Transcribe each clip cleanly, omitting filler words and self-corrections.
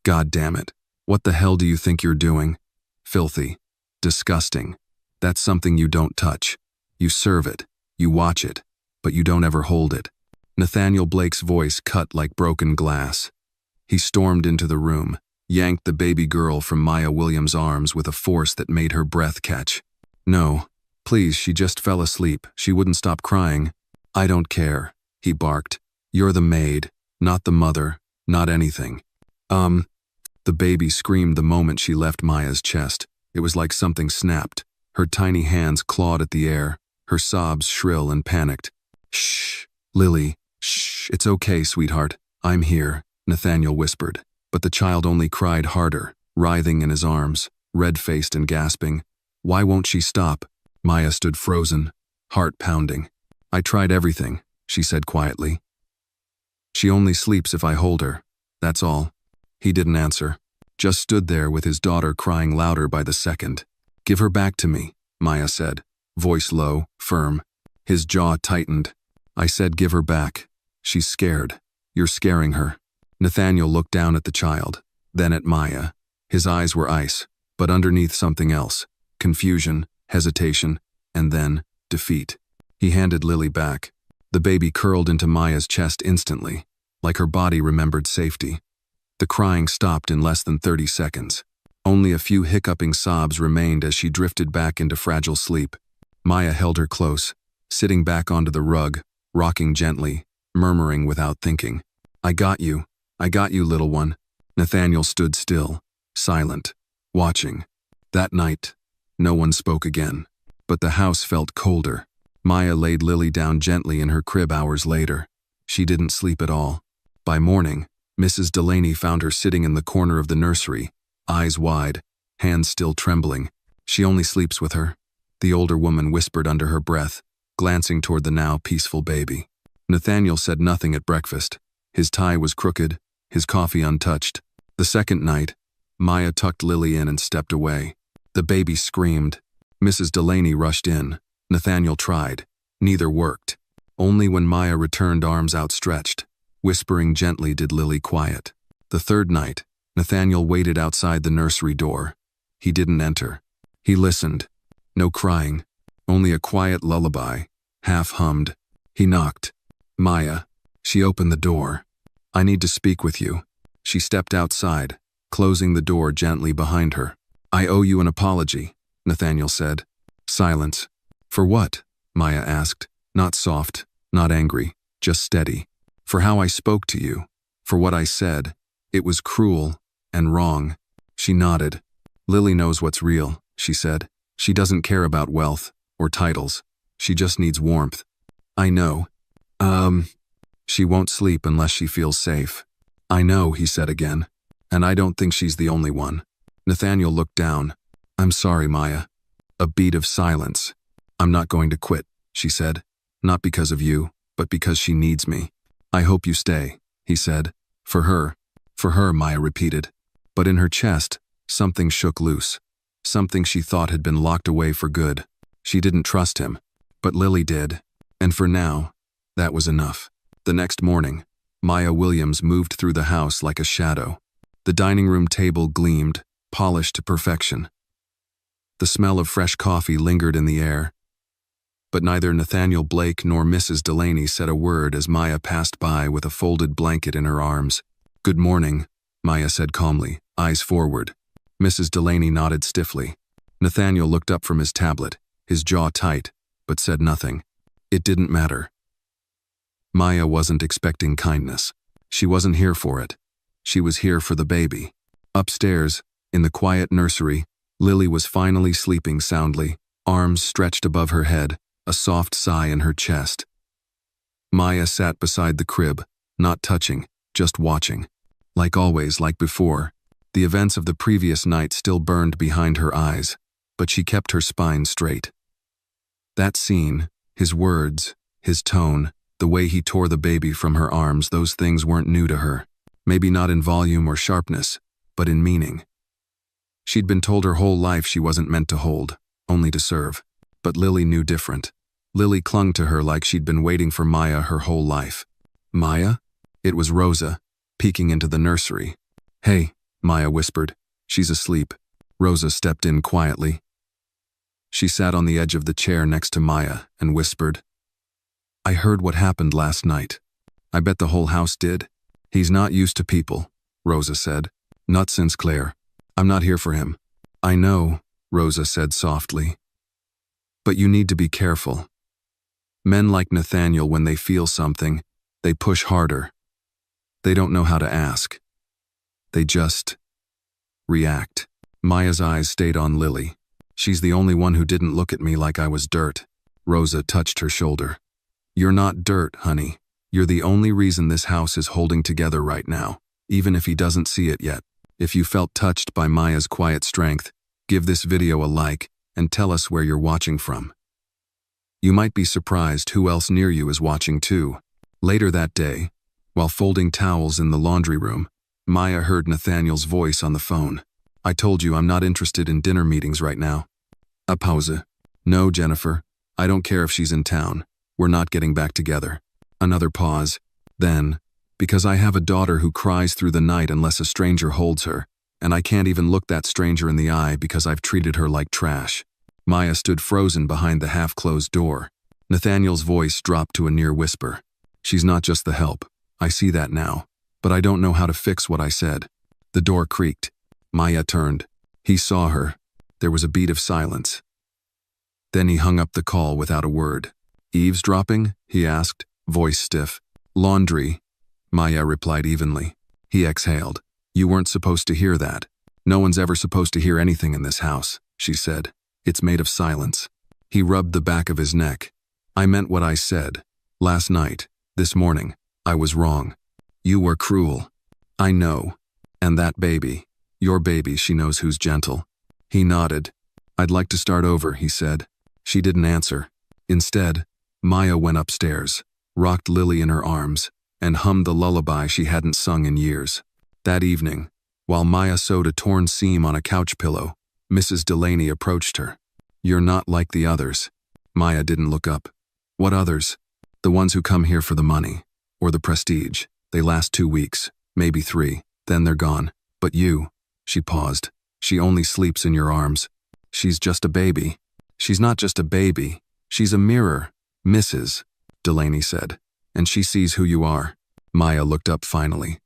God damn it. What the hell do you think you're doing? Filthy. Disgusting. That's something you don't touch. You serve it. You watch it. But you don't ever hold it. Nathaniel Blake's voice cut like broken glass. He stormed into the room, yanked the baby girl from Maya Williams' arms with a force that made her breath catch. No, please, she just fell asleep. She wouldn't stop crying. I don't care, he barked. You're the maid, not the mother, not anything. The baby screamed the moment she left Maya's chest. It was like something snapped. Her tiny hands clawed at the air, her sobs shrill and panicked. Shh, Lily, shh, it's okay, sweetheart. I'm here, Nathaniel whispered. But the child only cried harder, writhing in his arms, red-faced and gasping. Why won't she stop? Maya stood frozen, heart pounding. I tried everything, she said quietly. She only sleeps if I hold her. That's all. He didn't answer, just stood there with his daughter crying louder by the second. Give her back to me, Maya said, voice low, firm. His jaw tightened. I said give her back. She's scared. You're scaring her. Nathaniel looked down at the child, then at Maya. His eyes were ice, but underneath something else. Confusion, hesitation, and then defeat. He handed Lily back. The baby curled into Maya's chest instantly, like her body remembered safety. The crying stopped in less than 30 seconds. Only a few hiccuping sobs remained as she drifted back into fragile sleep. Maya held her close, sitting back onto the rug, rocking gently, murmuring without thinking. I got you, little one. Nathaniel stood still, silent, watching. That night, no one spoke again, but the house felt colder. Maya laid Lily down gently in her crib hours later. She didn't sleep at all. By morning, Mrs. Delaney found her sitting in the corner of the nursery, eyes wide, hands still trembling. She only sleeps with her, the older woman whispered under her breath, glancing toward the now peaceful baby. Nathaniel said nothing at breakfast. His tie was crooked, his coffee untouched. The second night, Maya tucked Lily in and stepped away. The baby screamed. Mrs. Delaney rushed in. Nathaniel tried. Neither worked. Only when Maya returned, arms outstretched, whispering gently, did Lily quiet. The third night, Nathaniel waited outside the nursery door. He didn't enter. He listened. No crying, only a quiet lullaby, half hummed. He knocked. Maya. She opened the door. I need to speak with you. She stepped outside, closing the door gently behind her. I owe you an apology, Nathaniel said. Silence. For what? Maya asked. Not soft, not angry, just steady. For how I spoke to you. For what I said. It was cruel and wrong. She nodded. Lily knows what's real, she said. She doesn't care about wealth or titles. She just needs warmth. I know. She won't sleep unless she feels safe. I know, he said again. And I don't think she's the only one. Nathaniel looked down. I'm sorry, Maya. A beat of silence. I'm not going to quit, she said. Not because of you, but because she needs me. I hope you stay, he said. For her, Maya repeated. But in her chest, something shook loose. Something she thought had been locked away for good. She didn't trust him, but Lily did. And for now, that was enough. The next morning, Maya Williams moved through the house like a shadow. The dining room table gleamed, polished to perfection. The smell of fresh coffee lingered in the air. But neither Nathaniel Blake nor Mrs. Delaney said a word as Maya passed by with a folded blanket in her arms. Good morning, Maya said calmly, eyes forward. Mrs. Delaney nodded stiffly. Nathaniel looked up from his tablet, his jaw tight, but said nothing. It didn't matter. Maya wasn't expecting kindness. She wasn't here for it. She was here for the baby. Upstairs, in the quiet nursery, Lily was finally sleeping soundly, arms stretched above her head, a soft sigh in her chest. Maya sat beside the crib, not touching, just watching. Like always, like before, the events of the previous night still burned behind her eyes, but she kept her spine straight. That scene, his words, his tone, the way he tore the baby from her arms, those things weren't new to her. Maybe not in volume or sharpness, but in meaning. She'd been told her whole life she wasn't meant to hold, only to serve. But Lily knew different. Lily clung to her like she'd been waiting for Maya her whole life. Maya? It was Rosa, peeking into the nursery. Hey, Maya whispered. She's asleep. Rosa stepped in quietly. She sat on the edge of the chair next to Maya and whispered, I heard what happened last night. I bet the whole house did. He's not used to people, Rosa said. Not since Claire. I'm not here for him. I know, Rosa said softly. But you need to be careful. Men like Nathaniel, when they feel something, they push harder. They don't know how to ask. They just react. Maya's eyes stayed on Lily. She's the only one who didn't look at me like I was dirt. Rosa touched her shoulder. You're not dirt, honey. You're the only reason this house is holding together right now, even if he doesn't see it yet. If you felt touched by Maya's quiet strength, give this video a like and tell us where you're watching from. You might be surprised who else near you is watching too. Later that day, while folding towels in the laundry room, Maya heard Nathaniel's voice on the phone. I told you I'm not interested in dinner meetings right now. A pause. No, Jennifer. I don't care if she's in town. We're not getting back together. Another pause. Then, because I have a daughter who cries through the night unless a stranger holds her, and I can't even look that stranger in the eye because I've treated her like trash. Maya stood frozen behind the half-closed door. Nathaniel's voice dropped to a near whisper. She's not just the help. I see that now. But I don't know how to fix what I said. The door creaked. Maya turned. He saw her. There was a beat of silence. Then he hung up the call without a word. Eavesdropping? He asked, voice stiff. Laundry, Maya replied evenly. He exhaled. You weren't supposed to hear that. No one's ever supposed to hear anything in this house, she said. It's made of silence. He rubbed the back of his neck. I meant what I said. Last night, this morning, I was wrong. You were cruel. I know. And that baby, your baby, she knows who's gentle. He nodded. I'd like to start over, he said. She didn't answer. Instead, Maya went upstairs, rocked Lily in her arms, and hummed the lullaby she hadn't sung in years. That evening, while Maya sewed a torn seam on a couch pillow, Mrs. Delaney approached her. You're not like the others. Maya didn't look up. What others? The ones who come here for the money, or the prestige. They last 2 weeks, maybe 3, then they're gone. But you, she paused. She only sleeps in your arms. She's just a baby. She's not just a baby. She's a mirror, Mrs. Delaney said. And she sees who you are. Maya looked up finally.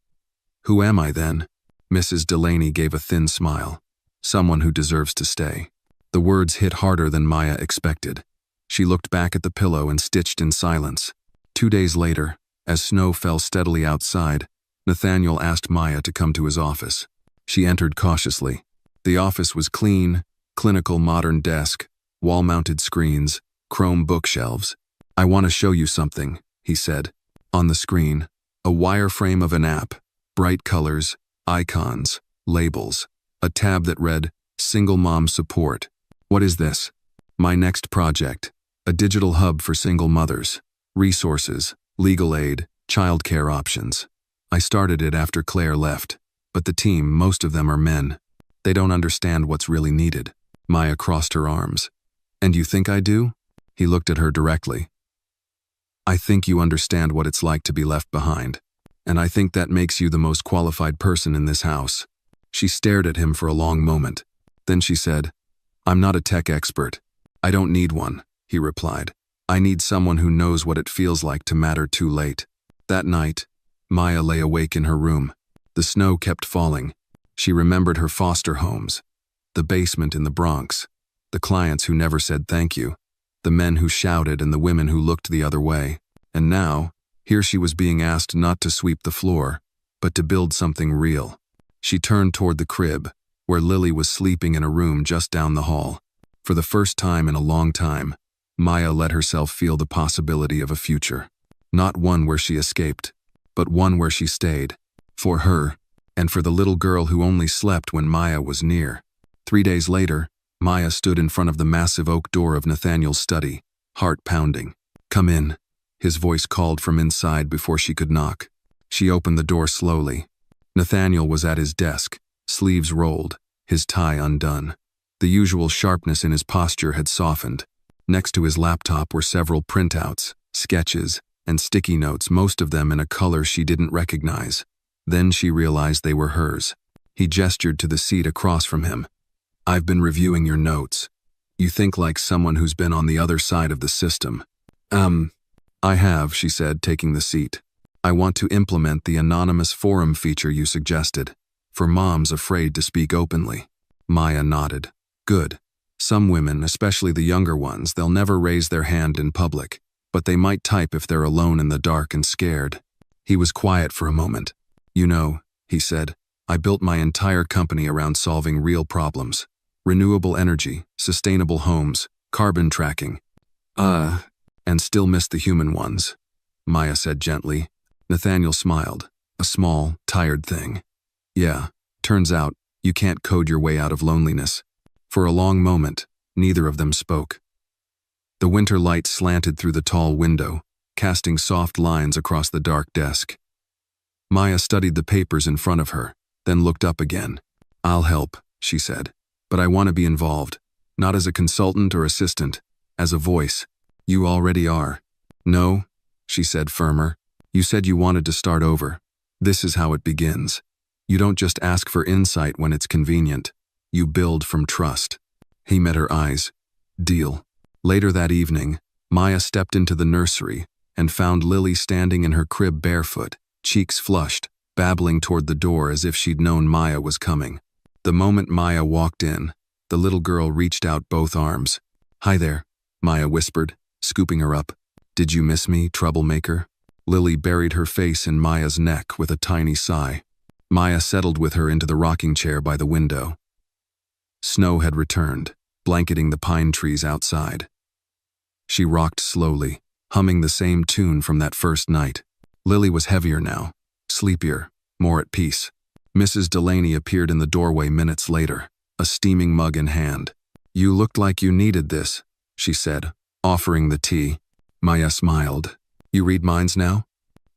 Who am I then? Mrs. Delaney gave a thin smile. Someone who deserves to stay. The words hit harder than Maya expected. She looked back at the pillow and stitched in silence. 2 days later, as snow fell steadily outside, Nathaniel asked Maya to come to his office. She entered cautiously. The office was clean, clinical modern desk, wall-mounted screens, chrome bookshelves. I want to show you something, he said. On the screen, a wireframe of an app, bright colors, icons, labels, a tab that read, Single Mom Support. What is this? My next project, a digital hub for single mothers, resources, legal aid, childcare options. I started it after Claire left, but the team, most of them are men. They don't understand what's really needed. Maya crossed her arms. And you think I do? He looked at her directly. I think you understand what it's like to be left behind, and I think that makes you the most qualified person in this house. She stared at him for a long moment. Then she said, I'm not a tech expert. I don't need one, he replied. I need someone who knows what it feels like to matter too late. That night, Maya lay awake in her room. The snow kept falling. She remembered her foster homes, the basement in the Bronx, the clients who never said thank you, the men who shouted and the women who looked the other way. And now, here she was being asked not to sweep the floor, but to build something real. She turned toward the crib, where Lily was sleeping in a room just down the hall. For the first time in a long time, Maya let herself feel the possibility of a future. Not one where she escaped, but one where she stayed. For her, and for the little girl who only slept when Maya was near. 3 days later, Maya stood in front of the massive oak door of Nathaniel's study, heart pounding. Come in, his voice called from inside before she could knock. She opened the door slowly. Nathaniel was at his desk, sleeves rolled, his tie undone. The usual sharpness in his posture had softened. Next to his laptop were several printouts, sketches, and sticky notes, most of them in a color she didn't recognize. Then she realized they were hers. He gestured to the seat across from him. "I've been reviewing your notes. You think like someone who's been on the other side of the system." I have," she said, taking the seat. "I want to implement the anonymous forum feature you suggested, for moms afraid to speak openly." Maya nodded. "Good. Some women, especially the younger ones, they'll never raise their hand in public, but they might type if they're alone in the dark and scared." He was quiet for a moment. "You know," he said, "I built my entire company around solving real problems. Renewable energy, sustainable homes, carbon tracking. And still missed the human ones," Maya said gently. Nathaniel smiled. "A small, tired thing." "Yeah, turns out, you can't code your way out of loneliness." For a long moment, neither of them spoke. The winter light slanted through the tall window, casting soft lines across the dark desk. Maya studied the papers in front of her, then looked up again. "I'll help," she said, "but I want to be involved, not as a consultant or assistant, as a voice." "You already are." "No," she said firmer. "You said you wanted to start over. This is how it begins. You don't just ask for insight when it's convenient. You build from trust." He met her eyes. "Deal." Later that evening, Maya stepped into the nursery and found Lily standing in her crib barefoot, cheeks flushed, babbling toward the door as if she'd known Maya was coming. The moment Maya walked in, the little girl reached out both arms. "Hi there," Maya whispered, scooping her up. "Did you miss me, troublemaker?" Lily buried her face in Maya's neck with a tiny sigh. Maya settled with her into the rocking chair by the window. Snow had returned, blanketing the pine trees outside. She rocked slowly, humming the same tune from that first night. Lily was heavier now, sleepier, more at peace. Mrs. Delaney appeared in the doorway minutes later, a steaming mug in hand. "You looked like you needed this," she said, offering the tea. Maya smiled. "You read minds now?"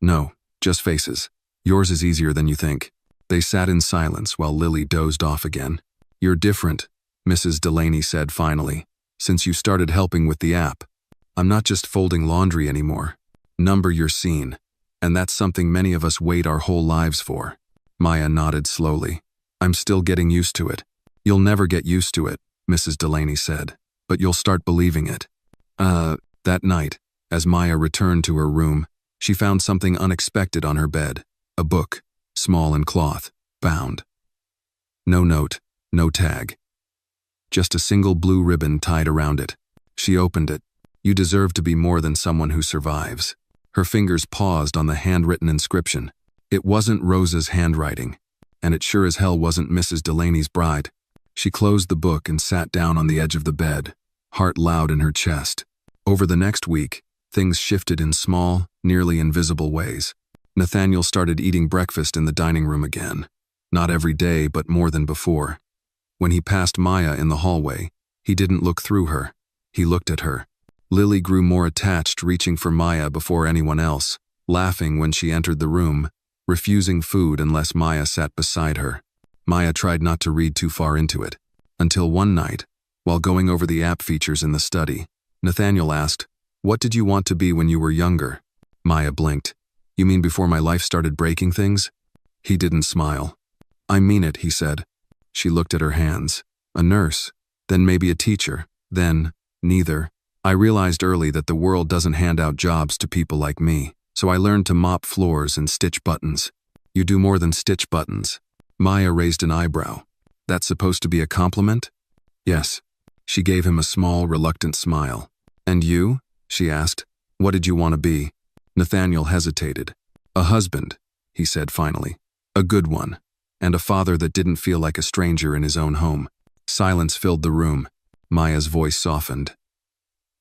"No, just faces. Yours is easier than you think." They sat in silence while Lily dozed off again. "You're different," Mrs. Delaney said finally, "since you started helping with the app. I'm not just folding laundry anymore. Number your scene. And that's something many of us wait our whole lives for." Maya nodded slowly. "I'm still getting used to it." "You'll never get used to it," Mrs. Delaney said, "but you'll start believing it." That night, as Maya returned to her room, she found something unexpected on her bed. A book, small and cloth, bound. No note, no tag. Just a single blue ribbon tied around it. She opened it. "You deserve to be more than someone who survives." Her fingers paused on the handwritten inscription. It wasn't Rosa's handwriting, and it sure as hell wasn't Mrs. Delaney's bride. She closed the book and sat down on the edge of the bed, heart loud in her chest. Over the next week, things shifted in small, nearly invisible ways. Nathaniel started eating breakfast in the dining room again. Not every day, but more than before. When he passed Maya in the hallway, he didn't look through her. He looked at her. Lily grew more attached, reaching for Maya before anyone else, laughing when she entered the room, refusing food unless Maya sat beside her. Maya tried not to read too far into it, until one night, while going over the app features in the study, Nathaniel asked, "What did you want to be when you were younger?" Maya blinked. "You mean before my life started breaking things?" He didn't smile. "I mean it," he said. She looked at her hands. "A nurse, then maybe a teacher, then neither. I realized early that the world doesn't hand out jobs to people like me, so I learned to mop floors and stitch buttons." "You do more than stitch buttons." Maya raised an eyebrow. "That's supposed to be a compliment?" "Yes." She gave him a small, reluctant smile. "And you?" she asked. "What did you want to be?" Nathaniel hesitated. "A husband," he said finally. "A good one. And a father that didn't feel like a stranger in his own home." Silence filled the room. Maya's voice softened.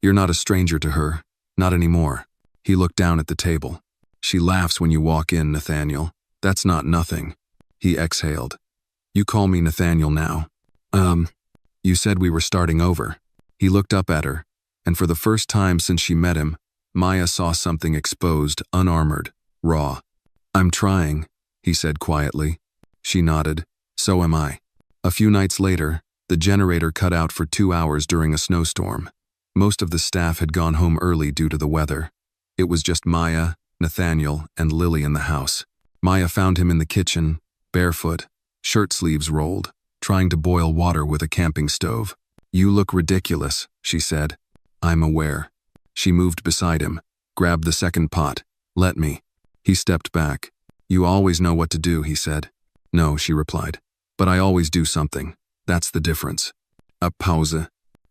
"You're not a stranger to her. Not anymore." He looked down at the table. "She laughs when you walk in, Nathaniel. That's not nothing." He exhaled. "You call me Nathaniel now." You said we were starting over." He looked up at her, and for the first time since she met him, Maya saw something exposed, unarmored, raw. "I'm trying," he said quietly. She nodded. "So am I." A few nights later, the generator cut out for 2 hours during a snowstorm. Most of the staff had gone home early due to the weather. It was just Maya, Nathaniel, and Lily in the house. Maya found him in the kitchen, barefoot, shirt sleeves rolled, trying to boil water with a camping stove. "You look ridiculous," she said. "I'm aware." She moved beside him, grabbed the second pot. "Let me." He stepped back. "You always know what to do," he said. "No," she replied. "But I always do something. That's the difference." A pause.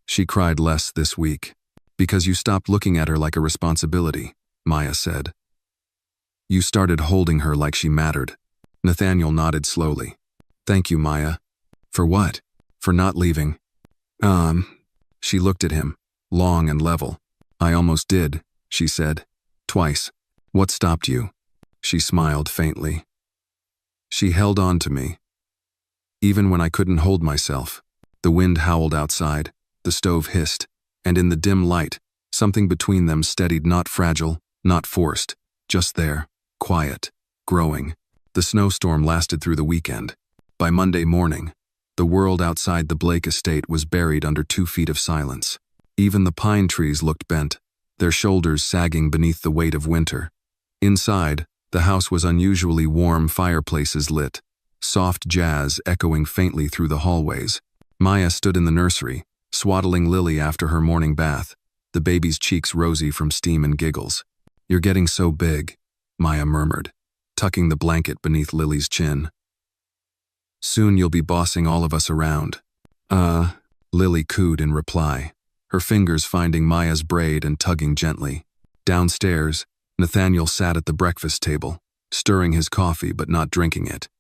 She cried less this week. "Because you stopped looking at her like a responsibility," Maya said. "You started holding her like she mattered." Nathaniel nodded slowly. "Thank you, Maya." "For what?" "For not leaving." She looked at him, long and level. "I almost did," she said. "Twice." "What stopped you?" She smiled faintly. "She held on to me. Even when I couldn't hold myself." The wind howled outside, the stove hissed, and in the dim light, something between them steadied, not fragile, not forced, just there, quiet, growing. The snowstorm lasted through the weekend. By Monday morning, the world outside the Blake estate was buried under 2 feet of silence. Even the pine trees looked bent, their shoulders sagging beneath the weight of winter. Inside, the house was unusually warm, fireplaces lit, soft jazz echoing faintly through the hallways. Maya stood in the nursery, swaddling Lily after her morning bath, the baby's cheeks rosy from steam and giggles. "You're getting so big," Maya murmured, tucking the blanket beneath Lily's chin. "Soon you'll be bossing all of us around." Lily cooed in reply, her fingers finding Maya's braid and tugging gently. Downstairs, Nathaniel sat at the breakfast table, stirring his coffee but not drinking it.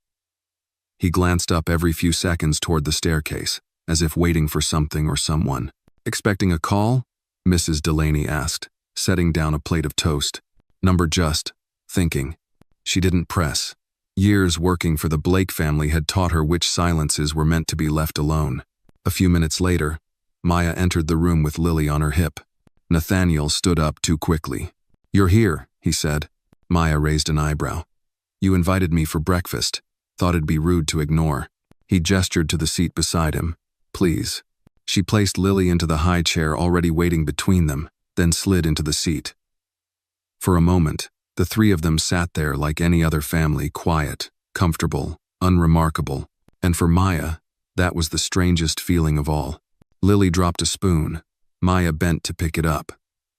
He glanced up every few seconds toward the staircase, as if waiting for something or someone. "Expecting a call?" Mrs. Delaney asked, setting down a plate of toast. "Number just," thinking. She didn't press. Years working for the Blake family had taught her which silences were meant to be left alone. A few minutes later, Maya entered the room with Lily on her hip. Nathaniel stood up too quickly. "You're here," he said. Maya raised an eyebrow. "You invited me for breakfast. Thought it'd be rude to ignore." He gestured to the seat beside him. "Please." She placed Lily into the high chair already waiting between them, then slid into the seat. For a moment, the three of them sat there like any other family, quiet, comfortable, unremarkable. And for Maya, that was the strangest feeling of all. Lily dropped a spoon. Maya bent to pick it up.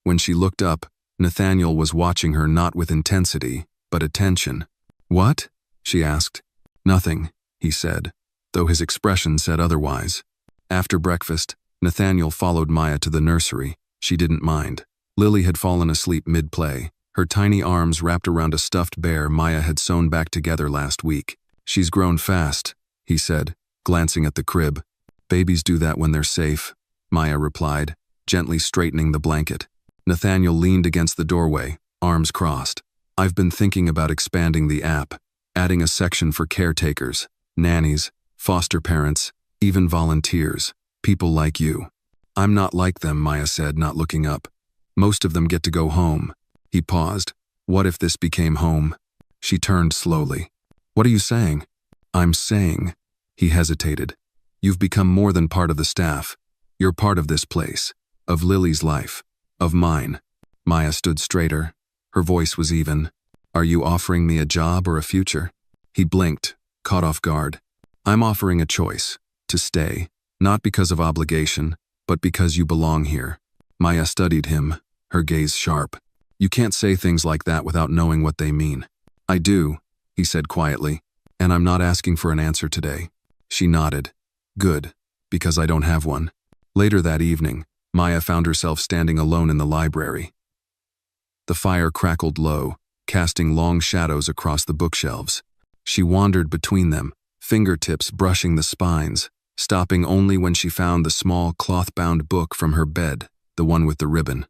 When she looked up, Nathaniel was watching her not with intensity, but attention. "What?" she asked. "Nothing," he said, though his expression said otherwise. After breakfast, Nathaniel followed Maya to the nursery. She didn't mind. Lily had fallen asleep mid-play, her tiny arms wrapped around a stuffed bear Maya had sewn back together last week. "She's grown fast," he said, glancing at the crib. "Babies do that when they're safe," Maya replied, gently straightening the blanket. Nathaniel leaned against the doorway, arms crossed. "I've been thinking about expanding the app, adding a section for caretakers, nannies, foster parents, even volunteers, people like you." "I'm not like them," Maya said, not looking up. "Most of them get to go home." He paused. "What if this became home?" She turned slowly. "What are you saying?" "I'm saying," he hesitated, "you've become more than part of the staff. You're part of this place, of Lily's life, of mine." Maya stood straighter. Her voice was even. "Are you offering me a job or a future?" He blinked, caught off guard. "I'm offering a choice, to stay, not because of obligation, but because you belong here." Maya studied him, her gaze sharp. "You can't say things like that without knowing what they mean." "I do," he said quietly, "and I'm not asking for an answer today." She nodded. "Good, because I don't have one." Later that evening, Maya found herself standing alone in the library. The fire crackled low, casting long shadows across the bookshelves. She wandered between them, fingertips brushing the spines, stopping only when she found the small cloth-bound book from her bed, the one with the ribbon.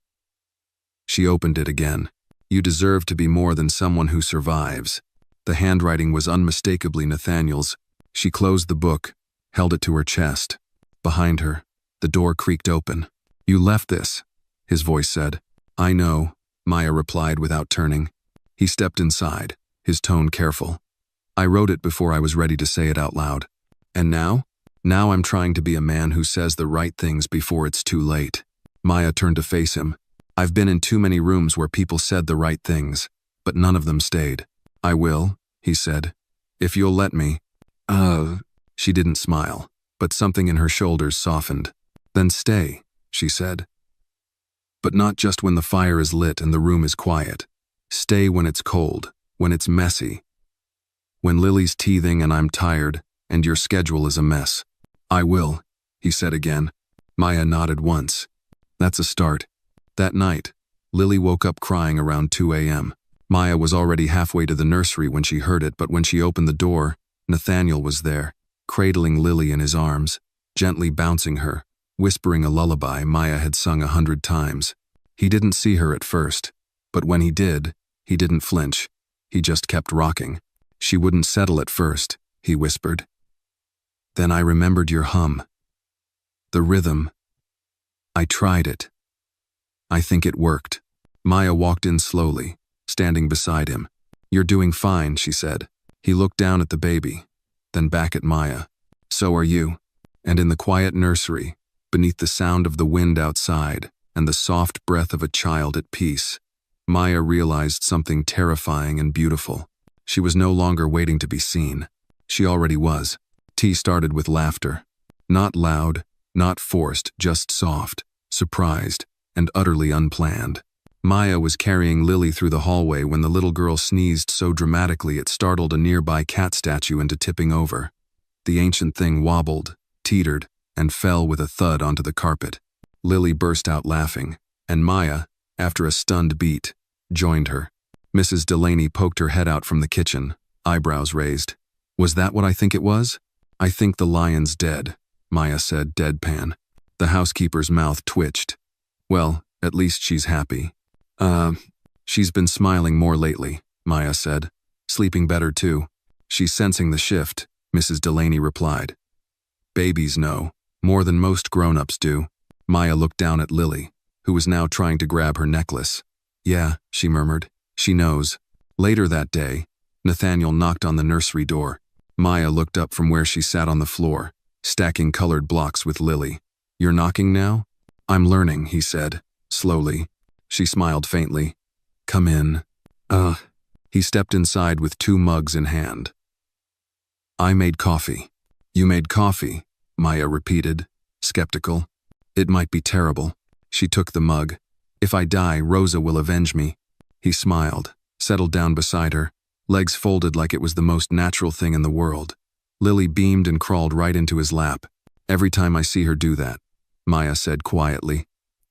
She opened it again. "You deserve to be more than someone who survives." The handwriting was unmistakably Nathaniel's. She closed the book, held it to her chest. Behind her, the door creaked open. "You left this," his voice said. "I know," Maya replied without turning. He stepped inside, his tone careful. "I wrote it before I was ready to say it out loud. And now? Now I'm trying to be a man who says the right things before it's too late." Maya turned to face him. "I've been in too many rooms where people said the right things, but none of them stayed." "I will," he said, "if you'll let me." She didn't smile, but something in her shoulders softened. Then stay, she said. But not just when the fire is lit and the room is quiet. Stay when it's cold, when it's messy. When Lily's teething and I'm tired, and your schedule is a mess. I will, he said again. Maya nodded once. That's a start. That night, Lily woke up crying around 2 a.m. Maya was already halfway to the nursery when she heard it, but when she opened the door, Nathaniel was there, cradling Lily in his arms, gently bouncing her, whispering a lullaby Maya had sung 100 times. He didn't see her at first, but when he did, he didn't flinch. He just kept rocking. She wouldn't settle at first, he whispered. Then I remembered your hum. The rhythm. I tried it. I think it worked. Maya walked in slowly, standing beside him. You're doing fine, she said. He looked down at the baby, then back at Maya. So are you. And in the quiet nursery, beneath the sound of the wind outside and the soft breath of a child at peace, Maya realized something terrifying and beautiful. She was no longer waiting to be seen. She already was. Tea started with laughter. Not loud, not forced, just soft, surprised, and utterly unplanned. Maya was carrying Lily through the hallway when the little girl sneezed so dramatically it startled a nearby cat statue into tipping over. The ancient thing wobbled, teetered, and fell with a thud onto the carpet. Lily burst out laughing, and Maya, after a stunned beat, joined her. Mrs. Delaney poked her head out from the kitchen, eyebrows raised. Was that what I think it was? I think the lion's dead, Maya said, deadpan. The housekeeper's mouth twitched. Well, at least she's happy. She's been smiling more lately, Maya said. Sleeping better too. She's sensing the shift, Mrs. Delaney replied. Babies know, more than most grown-ups do. Maya looked down at Lily, who was now trying to grab her necklace. Yeah, she murmured. She knows. Later that day, Nathaniel knocked on the nursery door. Maya looked up from where she sat on the floor, stacking colored blocks with Lily. You're knocking now? I'm learning, he said, slowly. She smiled faintly. Come in. He stepped inside with 2 mugs in hand. I made coffee. You made coffee, Maya repeated, skeptical. It might be terrible. She took the mug. If I die, Rosa will avenge me. He smiled, settled down beside her, legs folded like it was the most natural thing in the world. Lily beamed and crawled right into his lap. Every time I see her do that, Maya said quietly.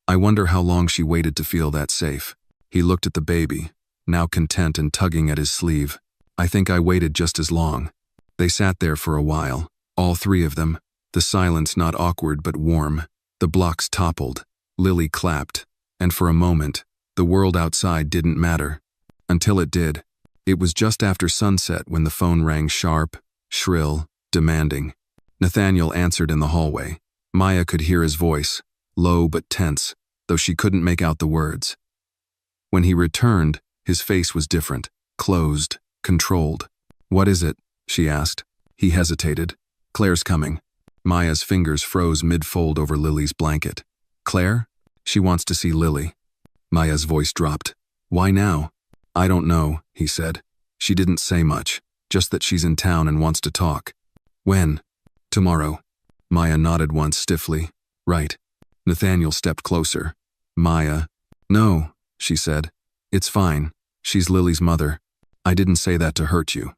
I wonder how long she waited to feel that safe. He looked at the baby, now content and tugging at his sleeve. I think I waited just as long. They sat there for a while, all 3 of them, the silence not awkward but warm. The blocks toppled, Lily clapped, and for a moment, the world outside didn't matter. Until it did. It was just after sunset when the phone rang sharp, shrill, demanding. Nathaniel answered in the hallway. Maya could hear his voice, low but tense, though she couldn't make out the words. When he returned, his face was different, closed, controlled. What is it? She asked. He hesitated. Claire's coming. Maya's fingers froze mid-fold over Lily's blanket. Claire? She wants to see Lily. Maya's voice dropped. Why now? I don't know, he said. She didn't say much, just that she's in town and wants to talk. When? Tomorrow. Maya nodded once stiffly. Right. Nathaniel stepped closer. Maya. No, she said. It's fine. She's Lily's mother. I didn't say that to hurt you.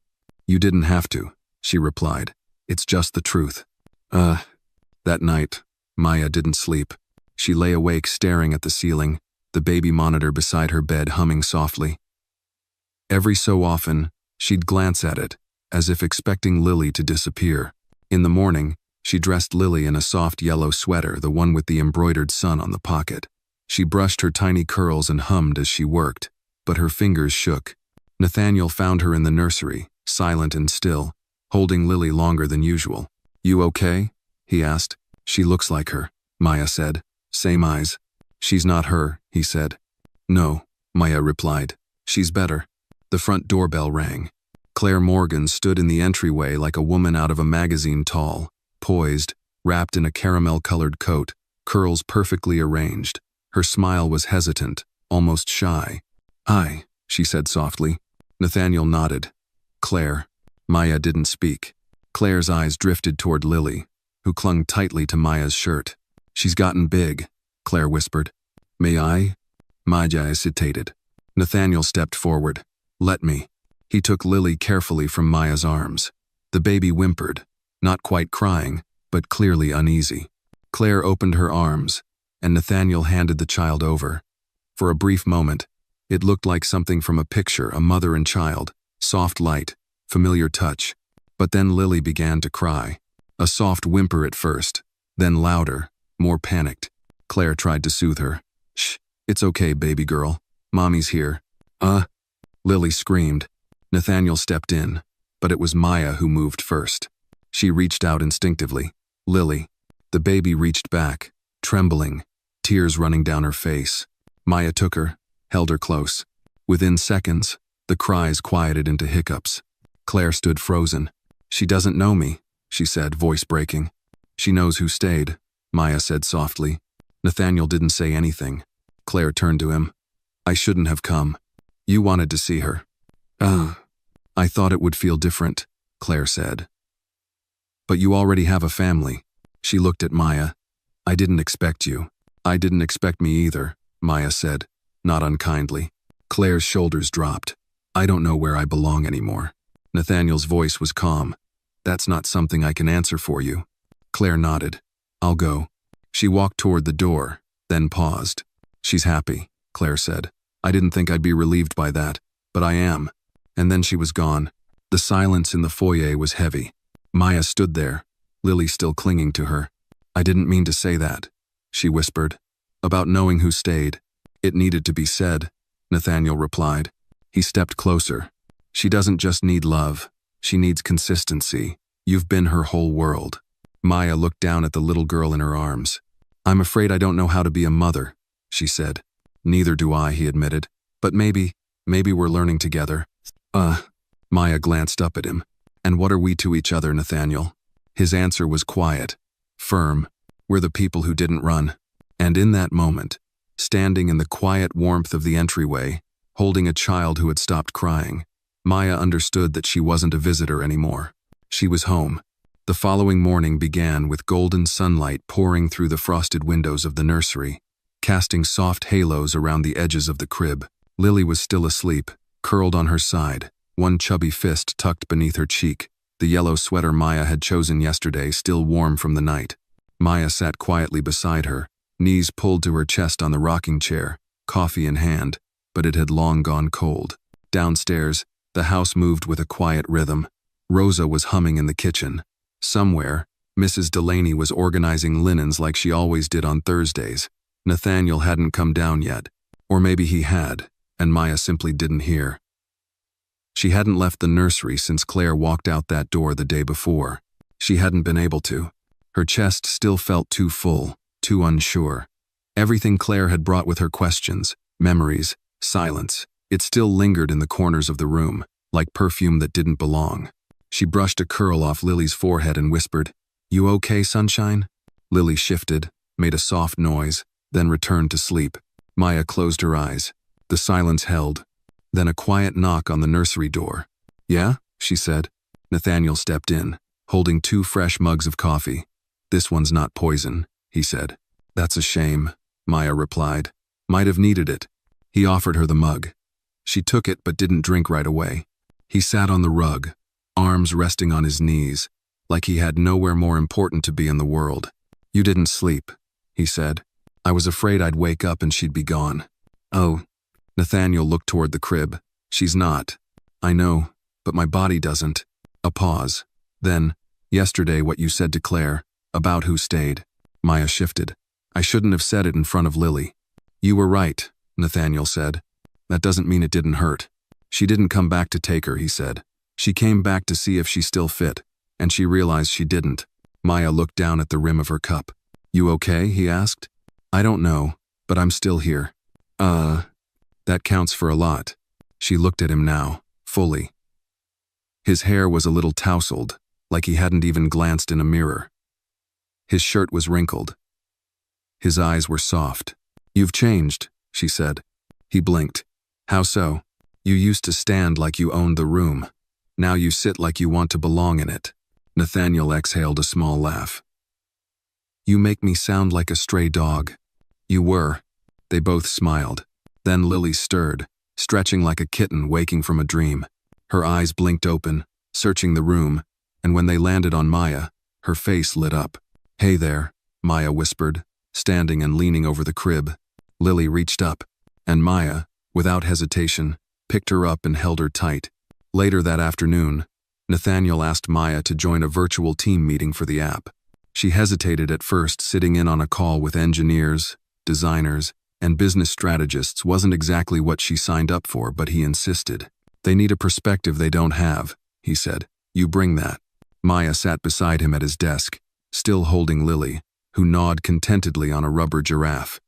You didn't have to, she replied. It's just the truth. That night, Maya didn't sleep. She lay awake staring at the ceiling, the baby monitor beside her bed humming softly. Every so often, she'd glance at it, as if expecting Lily to disappear. In the morning, she dressed Lily in a soft yellow sweater, the one with the embroidered sun on the pocket. She brushed her tiny curls and hummed as she worked, but her fingers shook. Nathaniel found her in the nursery, silent and still, holding Lily longer than usual. You okay? He asked. She looks like her, Maya said. Same eyes. She's not her, he said. No, Maya replied. She's better. The front doorbell rang. Claire Morgan stood in the entryway like a woman out of a magazine, tall, poised, wrapped in a caramel-colored coat, curls perfectly arranged. Her smile was hesitant, almost shy. Hi, she said softly. Nathaniel nodded. Claire. Maya didn't speak. Claire's eyes drifted toward Lily, who clung tightly to Maya's shirt. She's gotten big, Claire whispered. May I? Maya hesitated. Nathaniel stepped forward. Let me. He took Lily carefully from Maya's arms. The baby whimpered, not quite crying, but clearly uneasy. Claire opened her arms, and Nathaniel handed the child over. For a brief moment, it looked like something from a picture, a mother and child, soft light, familiar touch. But then Lily began to cry. A soft whimper at first, then louder, more panicked. Claire tried to soothe her. Shh, it's okay, baby girl. Mommy's here. Lily screamed. Nathaniel stepped in, but it was Maya who moved first. She reached out instinctively. Lily. The baby reached back, trembling, tears running down her face. Maya took her, held her close. Within seconds, the cries quieted into hiccups. Claire stood frozen. She doesn't know me, she said, voice breaking. She knows who stayed, Maya said softly. Nathaniel didn't say anything. Claire turned to him. I shouldn't have come. You wanted to see her. I thought it would feel different, Claire said. But you already have a family. She looked at Maya. I didn't expect you. I didn't expect me either, Maya said, not unkindly. Claire's shoulders dropped. I don't know where I belong anymore. Nathaniel's voice was calm. That's not something I can answer for you. Claire nodded. I'll go. She walked toward the door, then paused. She's happy, Claire said. I didn't think I'd be relieved by that, but I am. And then she was gone. The silence in the foyer was heavy. Maya stood there, Lily still clinging to her. I didn't mean to say that, she whispered. About knowing who stayed. It needed to be said, Nathaniel replied. He stepped closer. She doesn't just need love. She needs consistency. You've been her whole world. Maya looked down at the little girl in her arms. I'm afraid I don't know how to be a mother, she said. Neither do I, he admitted. But maybe we're learning together. Maya glanced up at him. And what are we to each other, Nathaniel? His answer was quiet, firm. We're the people who didn't run. And in that moment, standing in the quiet warmth of the entryway, holding a child who had stopped crying, Maya understood that she wasn't a visitor anymore. She was home. The following morning began with golden sunlight pouring through the frosted windows of the nursery, casting soft halos around the edges of the crib. Lily was still asleep, curled on her side, one chubby fist tucked beneath her cheek, the yellow sweater Maya had chosen yesterday still warm from the night. Maya sat quietly beside her, knees pulled to her chest on the rocking chair, coffee in hand, but it had long gone cold. Downstairs, the house moved with a quiet rhythm. Rosa was humming in the kitchen. Somewhere, Mrs. Delaney was organizing linens like she always did on Thursdays. Nathaniel hadn't come down yet. Or maybe he had, and Maya simply didn't hear. She hadn't left the nursery since Claire walked out that door the day before. She hadn't been able to. Her chest still felt too full, too unsure. Everything Claire had brought with her questions, memories, silence. It still lingered in the corners of the room, like perfume that didn't belong. She brushed a curl off Lily's forehead and whispered, "You okay, sunshine?" Lily shifted, made a soft noise, then returned to sleep. Maya closed her eyes. The silence held. Then a quiet knock on the nursery door. "Yeah?" she said. Nathaniel stepped in, holding 2 fresh mugs of coffee. "This one's not poison," he said. "That's a shame," Maya replied. "Might have needed it." He offered her the mug. She took it but didn't drink right away. He sat on the rug, arms resting on his knees, like he had nowhere more important to be in the world. "You didn't sleep," he said. "I was afraid I'd wake up and she'd be gone." "Oh." Nathaniel looked toward the crib. "She's not." "I know, but my body doesn't." A pause. Then, "Yesterday what you said to Claire, about who stayed." Maya shifted. "I shouldn't have said it in front of Lily." "You were right," Nathaniel said. "That doesn't mean it didn't hurt." "She didn't come back to take her," he said. "She came back to see if she still fit, and she realized she didn't." Maya looked down at the rim of her cup. "You okay?" he asked. "I don't know, but I'm still here." That counts for a lot." She looked at him now, fully. His hair was a little tousled, like he hadn't even glanced in a mirror. His shirt was wrinkled. His eyes were soft. "You've changed," she said. He blinked. "How so?" "You used to stand like you owned the room. Now you sit like you want to belong in it." Nathaniel exhaled a small laugh. You make me sound like a stray dog. You were. They both smiled. Then Lily stirred, stretching like a kitten waking from a dream. Her eyes blinked open, searching the room, and when they landed on Maya, her face lit up. Hey there, Maya whispered, standing and leaning over the crib. Lily reached up, and Maya, without hesitation, picked her up and held her tight. Later that afternoon, Nathaniel asked Maya to join a virtual team meeting for the app. She hesitated at first. Sitting in on a call with engineers, designers, and business strategists wasn't exactly what she signed up for, but he insisted. They need a perspective they don't have, he said. You bring that. Maya sat beside him at his desk, still holding Lily, who gnawed contentedly on a rubber giraffe.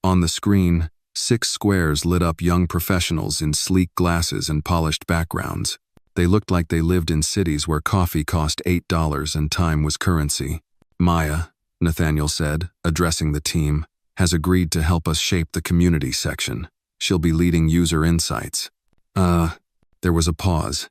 On the screen, 6 squares lit up young professionals in sleek glasses and polished backgrounds. They looked like they lived in cities where coffee cost $8 and time was currency. Maya, Nathaniel said, addressing the team, has agreed to help us shape the community section. She'll be leading user insights. There was a pause.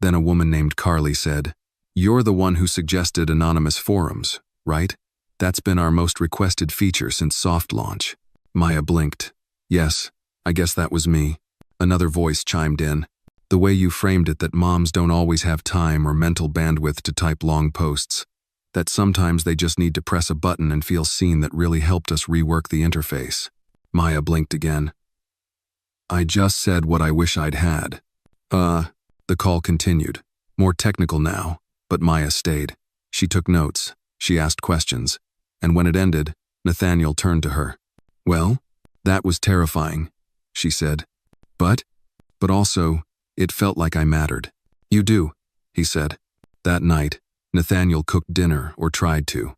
Then a woman named Carly said, You're the one who suggested anonymous forums, right? That's been our most requested feature since soft launch. Maya blinked. Yes, I guess that was me. Another voice chimed in. The way you framed it, that moms don't always have time or mental bandwidth to type long posts. That sometimes they just need to press a button and feel seen, that really helped us rework the interface. Maya blinked again. I just said what I wish I'd had. The call continued. More technical now, but Maya stayed. She took notes. She asked questions. And when it ended, Nathaniel turned to her. Well, that was terrifying, she said. But also, it felt like I mattered. You do, he said. That night, Nathaniel cooked dinner, or tried to.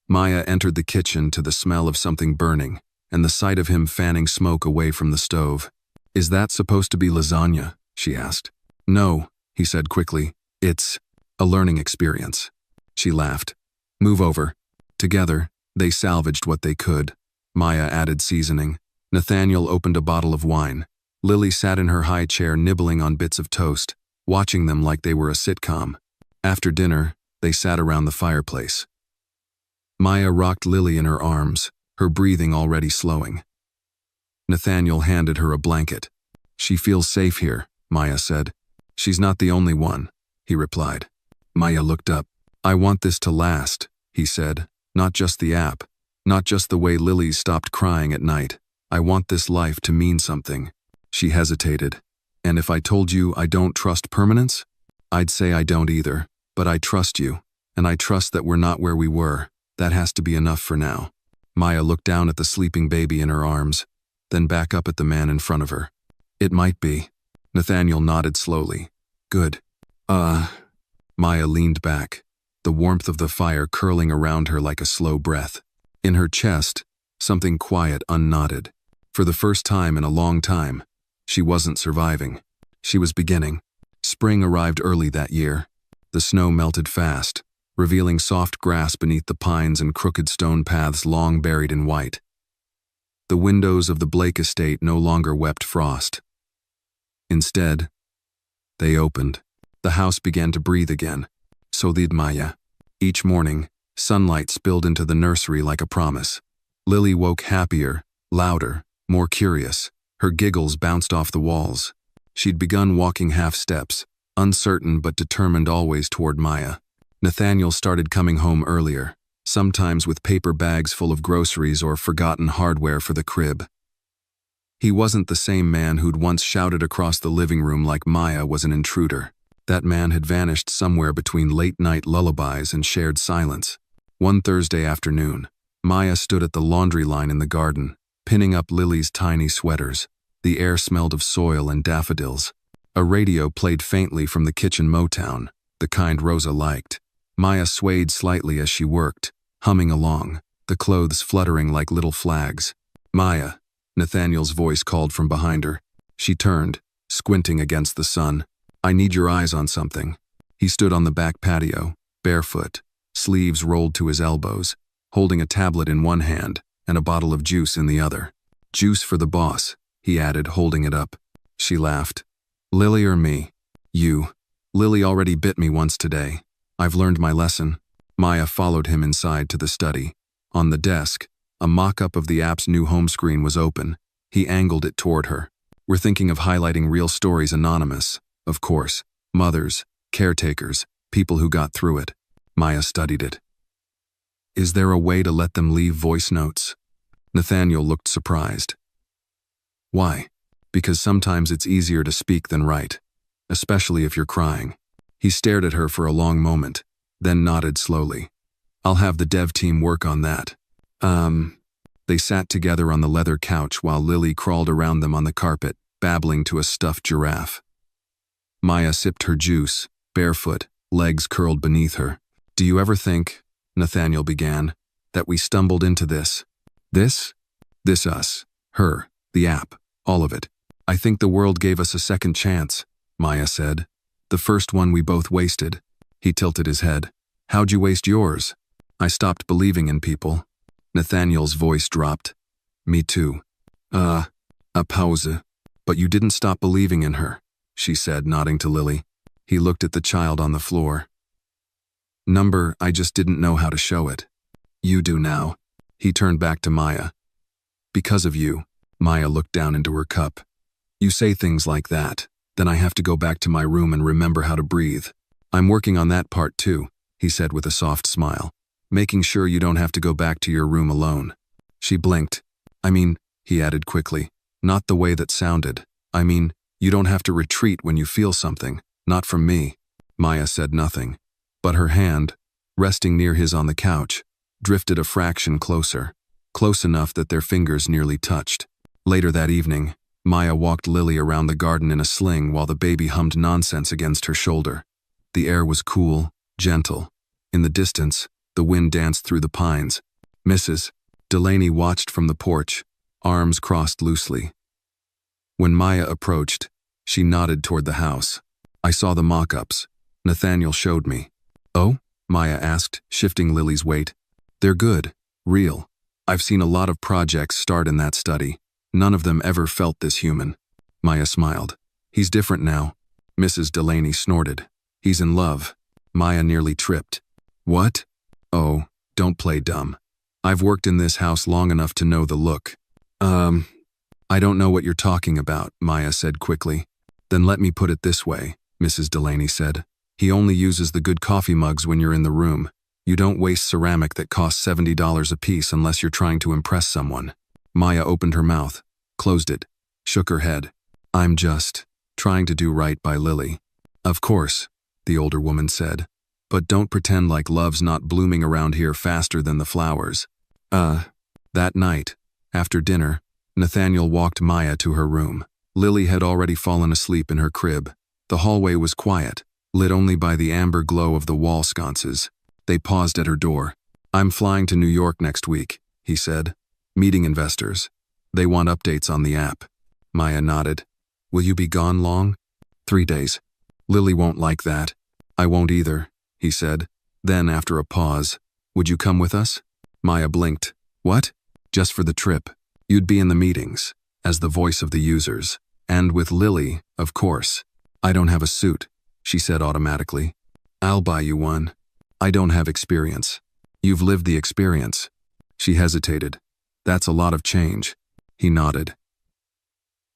Maya entered the kitchen to the smell of something burning, and the sight of him fanning smoke away from the stove. Is that supposed to be lasagna? She asked. No, he said quickly. It's a learning experience. She laughed. Move over. Together, they salvaged what they could. Maya added seasoning. Nathaniel opened a bottle of wine. Lily sat in her high chair nibbling on bits of toast, watching them like they were a sitcom. After dinner, they sat around the fireplace. Maya rocked Lily in her arms, her breathing already slowing. Nathaniel handed her a blanket. She feels safe here, Maya said. She's not the only one, he replied. Maya looked up. I want this to last, he said. Not just the app. Not just the way Lily stopped crying at night. I want this life to mean something. She hesitated. And if I told you I don't trust permanence? I'd say I don't either. But I trust you. And I trust that we're not where we were. That has to be enough for now. Maya looked down at the sleeping baby in her arms, then back up at the man in front of her. It might be. Nathaniel nodded slowly. Good. Maya leaned back, the warmth of the fire curling around her like a slow breath. In her chest, something quiet unknotted. For the first time in a long time, she wasn't surviving. She was beginning. Spring arrived early that year. The snow melted fast, revealing soft grass beneath the pines and crooked stone paths long buried in white. The windows of the Blake estate no longer wept frost. Instead, they opened. The house began to breathe again. So did Maya. Each morning, sunlight spilled into the nursery like a promise. Lily woke happier, louder, more curious. Her giggles bounced off the walls. She'd begun walking half steps, uncertain but determined always toward Maya. Nathaniel started coming home earlier, sometimes with paper bags full of groceries or forgotten hardware for the crib. He wasn't the same man who'd once shouted across the living room like Maya was an intruder. That man had vanished somewhere between late-night lullabies and shared silence. One Thursday afternoon, Maya stood at the laundry line in the garden, pinning up Lily's tiny sweaters. The air smelled of soil and daffodils. A radio played faintly from the kitchen Motown, the kind Rosa liked. Maya swayed slightly as she worked, humming along, the clothes fluttering like little flags. Maya, Nathaniel's voice called from behind her. She turned, squinting against the sun. I need your eyes on something. He stood on the back patio, barefoot, sleeves rolled to his elbows, holding a tablet in one hand and a bottle of juice in the other. Juice for the boss, he added, holding it up. She laughed. Lily or me? You. Lily already bit me once today. I've learned my lesson. Maya followed him inside to the study. On the desk, a mock-up of the app's new home screen was open. He angled it toward her. We're thinking of highlighting real stories anonymous, of course. Mothers, caretakers, people who got through it. Maya studied it. Is there a way to let them leave voice notes? Nathaniel looked surprised. Why? Because sometimes it's easier to speak than write, especially if you're crying. He stared at her for a long moment, then nodded slowly. I'll have the dev team work on that. They sat together on the leather couch while Lily crawled around them on the carpet, babbling to a stuffed giraffe. Maya sipped her juice, barefoot, legs curled beneath her. Do you ever think, Nathaniel began, that we stumbled into this? This? This us, her, the app, all of it. I think the world gave us a second chance, Maya said. The first one we both wasted. He tilted his head. How'd you waste yours? I stopped believing in people. Nathaniel's voice dropped. Me too. A pause. But you didn't stop believing in her, she said, nodding to Lily. He looked at the child on the floor. I just didn't know how to show it. You do now. He turned back to Maya. Because of you. Maya looked down into her cup. You say things like that, then I have to go back to my room and remember how to breathe. I'm working on that part too, he said with a soft smile. Making sure you don't have to go back to your room alone. She blinked. I mean, he added quickly, not the way that sounded. I mean, you don't have to retreat when you feel something, not from me. Maya said nothing, but her hand, resting near his on the couch, drifted a fraction closer, close enough that their fingers nearly touched. Later that evening, Maya walked Lily around the garden in a sling while the baby hummed nonsense against her shoulder. The air was cool, gentle. In the distance, the wind danced through the pines. Mrs. Delaney watched from the porch, arms crossed loosely. When Maya approached, she nodded toward the house. I saw the mock-ups. Nathaniel showed me. Oh? Maya asked, shifting Lily's weight. They're good, real. I've seen a lot of projects start in that study. None of them ever felt this human. Maya smiled. He's different now. Mrs. Delaney snorted. He's in love. Maya nearly tripped. What? Oh, don't play dumb. I've worked in this house long enough to know the look. I don't know what you're talking about, Maya said quickly. Then let me put it this way, Mrs. Delaney said. He only uses the good coffee mugs when you're in the room. You don't waste ceramic that costs $70 a piece unless you're trying to impress someone. Maya opened her mouth, closed it, shook her head. I'm just trying to do right by Lily. Of course, the older woman said. But don't pretend like love's not blooming around here faster than the flowers. That night, after dinner, Nathaniel walked Maya to her room. Lily had already fallen asleep in her crib. The hallway was quiet, lit only by the amber glow of the wall sconces. They paused at her door. I'm flying to New York next week, he said. Meeting investors. They want updates on the app. Maya nodded. Will you be gone long? 3 days. Lily won't like that. I won't either, he said. Then, after a pause, would you come with us? Maya blinked. What? Just for the trip. You'd be in the meetings, as the voice of the users. And with Lily, of course. I don't have a suit, she said automatically. I'll buy you one. I don't have experience. You've lived the experience. She hesitated. That's a lot of change. He nodded.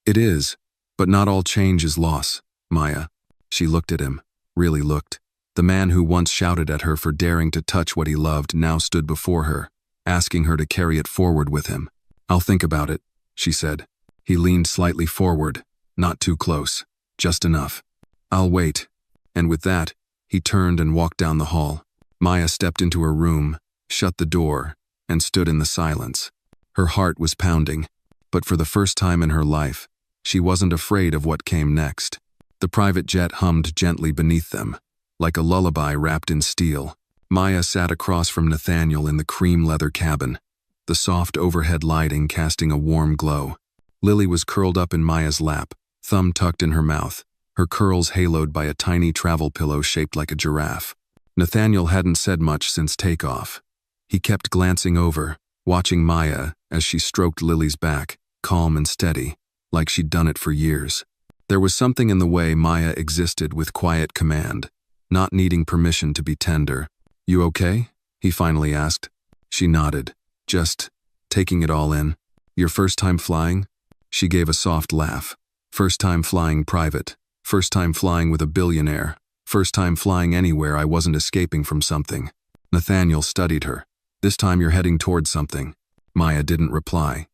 It is, but not all change is loss, Maya. She looked at him, really looked. The man who once shouted at her for daring to touch what he loved now stood before her, asking her to carry it forward with him. I'll think about it, she said. He leaned slightly forward, not too close, just enough. I'll wait. And with that, he turned and walked down the hall. Maya stepped into her room, shut the door, and stood in the silence. Her heart was pounding, but for the first time in her life, she wasn't afraid of what came next. The private jet hummed gently beneath them, like a lullaby wrapped in steel. Maya sat across from Nathaniel in the cream leather cabin, the soft overhead lighting casting a warm glow. Lily was curled up in Maya's lap, thumb tucked in her mouth, her curls haloed by a tiny travel pillow shaped like a giraffe. Nathaniel hadn't said much since takeoff. He kept glancing over, watching Maya as she stroked Lily's back, calm and steady, like she'd done it for years. There was something in the way Maya existed with quiet command, not needing permission to be tender. "You okay?" he finally asked. She nodded, just taking it all in. "Your first time flying?" She gave a soft laugh. "First time flying private. First time flying with a billionaire. First time flying anywhere I wasn't escaping from something." Nathaniel studied her. "This time you're heading towards something." Maya didn't reply.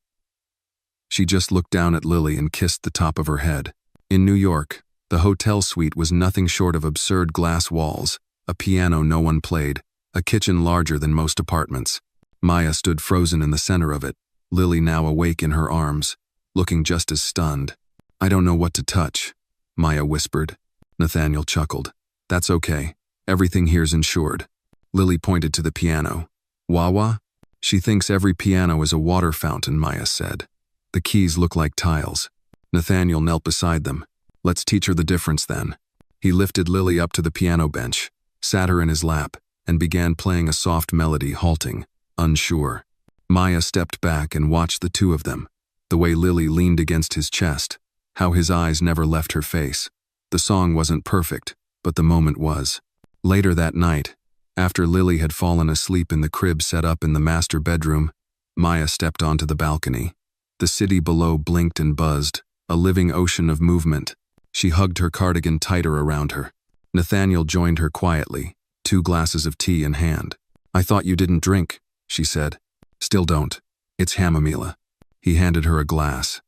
She just looked down at Lily and kissed the top of her head. In New York, the hotel suite was nothing short of absurd glass walls, a piano no one played, a kitchen larger than most apartments. Maya stood frozen in the center of it, Lily now awake in her arms, looking just as stunned. "I don't know what to touch," Maya whispered. Nathaniel chuckled. "That's okay. Everything here's insured." Lily pointed to the piano. "Wawa?" "She thinks every piano is a water fountain," Maya said. "The keys look like tiles." Nathaniel knelt beside them. "Let's teach her the difference then." He lifted Lily up to the piano bench, sat her in his lap, and began playing a soft melody, halting, unsure. Maya stepped back and watched the two of them, the way Lily leaned against his chest, how his eyes never left her face. The song wasn't perfect, but the moment was. Later that night, after Lily had fallen asleep in the crib set up in the master bedroom, Maya stepped onto the balcony. The city below blinked and buzzed, a living ocean of movement. She hugged her cardigan tighter around her. Nathaniel joined her quietly, 2 glasses of tea in hand. "I thought you didn't drink," she said. "Still don't. It's chamomile." He handed her a glass.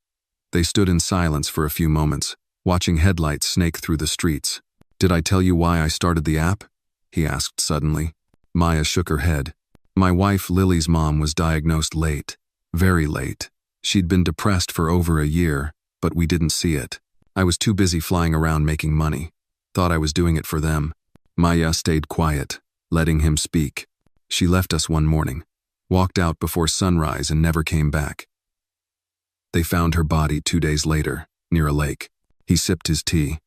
They stood in silence for a few moments, watching headlights snake through the streets. "Did I tell you why I started the app?" he asked suddenly. Maya shook her head. "My wife, Lily's mom, was diagnosed late. Very late. She'd been depressed for over a year, but we didn't see it. I was too busy flying around making money. Thought I was doing it for them." Maya stayed quiet, letting him speak. "She left us one morning, walked out before sunrise and never came back. They found her body 2 days later, near a lake." He sipped his tea.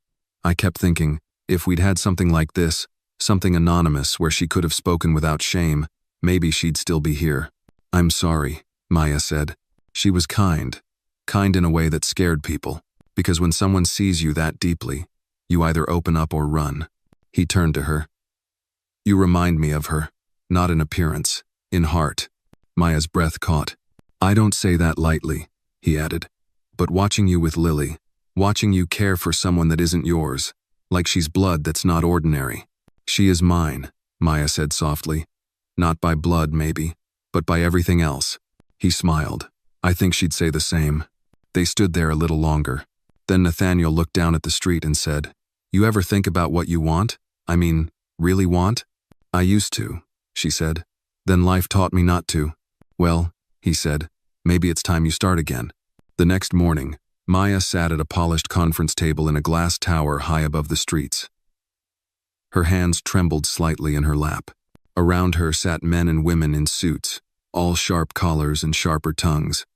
"I kept thinking, if we'd had something like this, something anonymous where she could have spoken without shame, maybe she'd still be here." "I'm sorry," Maya said. She was kind in a way that scared people, because when someone sees you that deeply, you either open up or run. He turned to her. "You remind me of her, not in appearance, in heart." Maya's breath caught. "I don't say that lightly," he added. "But watching you with Lily, watching you care for someone that isn't yours, like she's blood that's not ordinary." "She is mine," Maya said softly. "Not by blood, maybe, but by everything else." He smiled. "I think she'd say the same." They stood there a little longer. Then Nathaniel looked down at the street and said, "You ever think about what you want? I mean, really want?" "I used to," she said. "Then life taught me not to." "Well," he said, "maybe it's time you start again." The next morning, Maya sat at a polished conference table in a glass tower high above the streets. Her hands trembled slightly in her lap. Around her sat men and women in suits, all sharp collars and sharper tongues.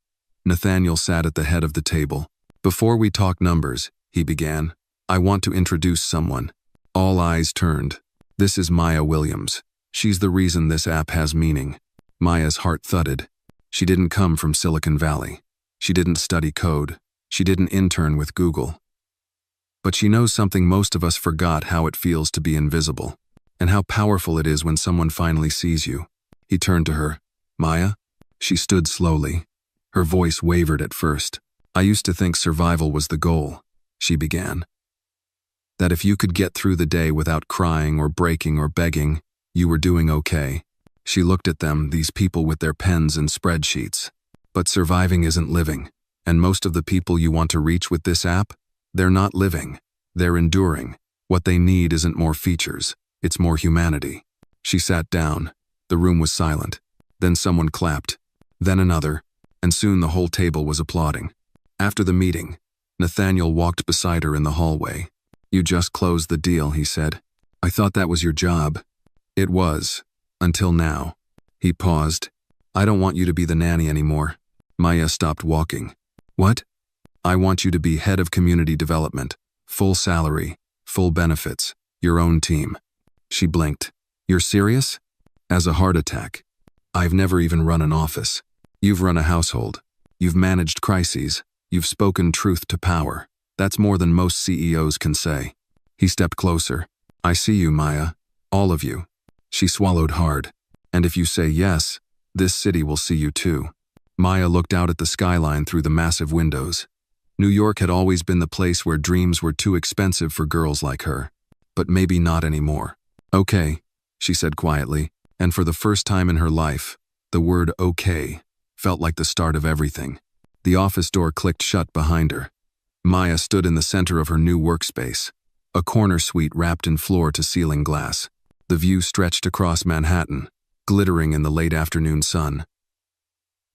Nathaniel sat at the head of the table. "Before we talk numbers," he began, "I want to introduce someone." All eyes turned. "This is Maya Williams. She's the reason this app has meaning." Maya's heart thudded. She didn't come from Silicon Valley. She didn't study code. She didn't intern with Google. But she knows something most of us forgot: how it feels to be invisible, and how powerful it is when someone finally sees you. He turned to her. "Maya?" She stood slowly. Her voice wavered at first. "I used to think survival was the goal," she began. "That if you could get through the day without crying or breaking or begging, you were doing okay." She looked at them, these people with their pens and spreadsheets. "But surviving isn't living, and most of the people you want to reach with this app, they're not living. They're enduring. What they need isn't more features, it's more humanity." She sat down. The room was silent. Then someone clapped. Then another. And soon the whole table was applauding. After the meeting, Nathaniel walked beside her in the hallway. "You just closed the deal," he said. "I thought that was your job." "It was. Until now." He paused. "I don't want you to be the nanny anymore." Maya stopped walking. "What?" "I want you to be head of community development. Full salary, full benefits, your own team." She blinked. "You're serious?" "As a heart attack. I've never even run an office. You've run a household. You've managed crises. You've spoken truth to power. That's more than most CEOs can say." He stepped closer. I see you, Maya. All of you. She swallowed hard. And if you say yes, this city will see you too. Maya looked out at the skyline through the massive windows. New York had always been the place where dreams were too expensive for girls like her. But maybe not anymore. Okay, she said quietly, and for the first time in her life, the word okay felt like the start of everything. The office door clicked shut behind her. Maya stood in the center of her new workspace, a corner suite wrapped in floor-to-ceiling glass. The view stretched across Manhattan, glittering in the late afternoon sun.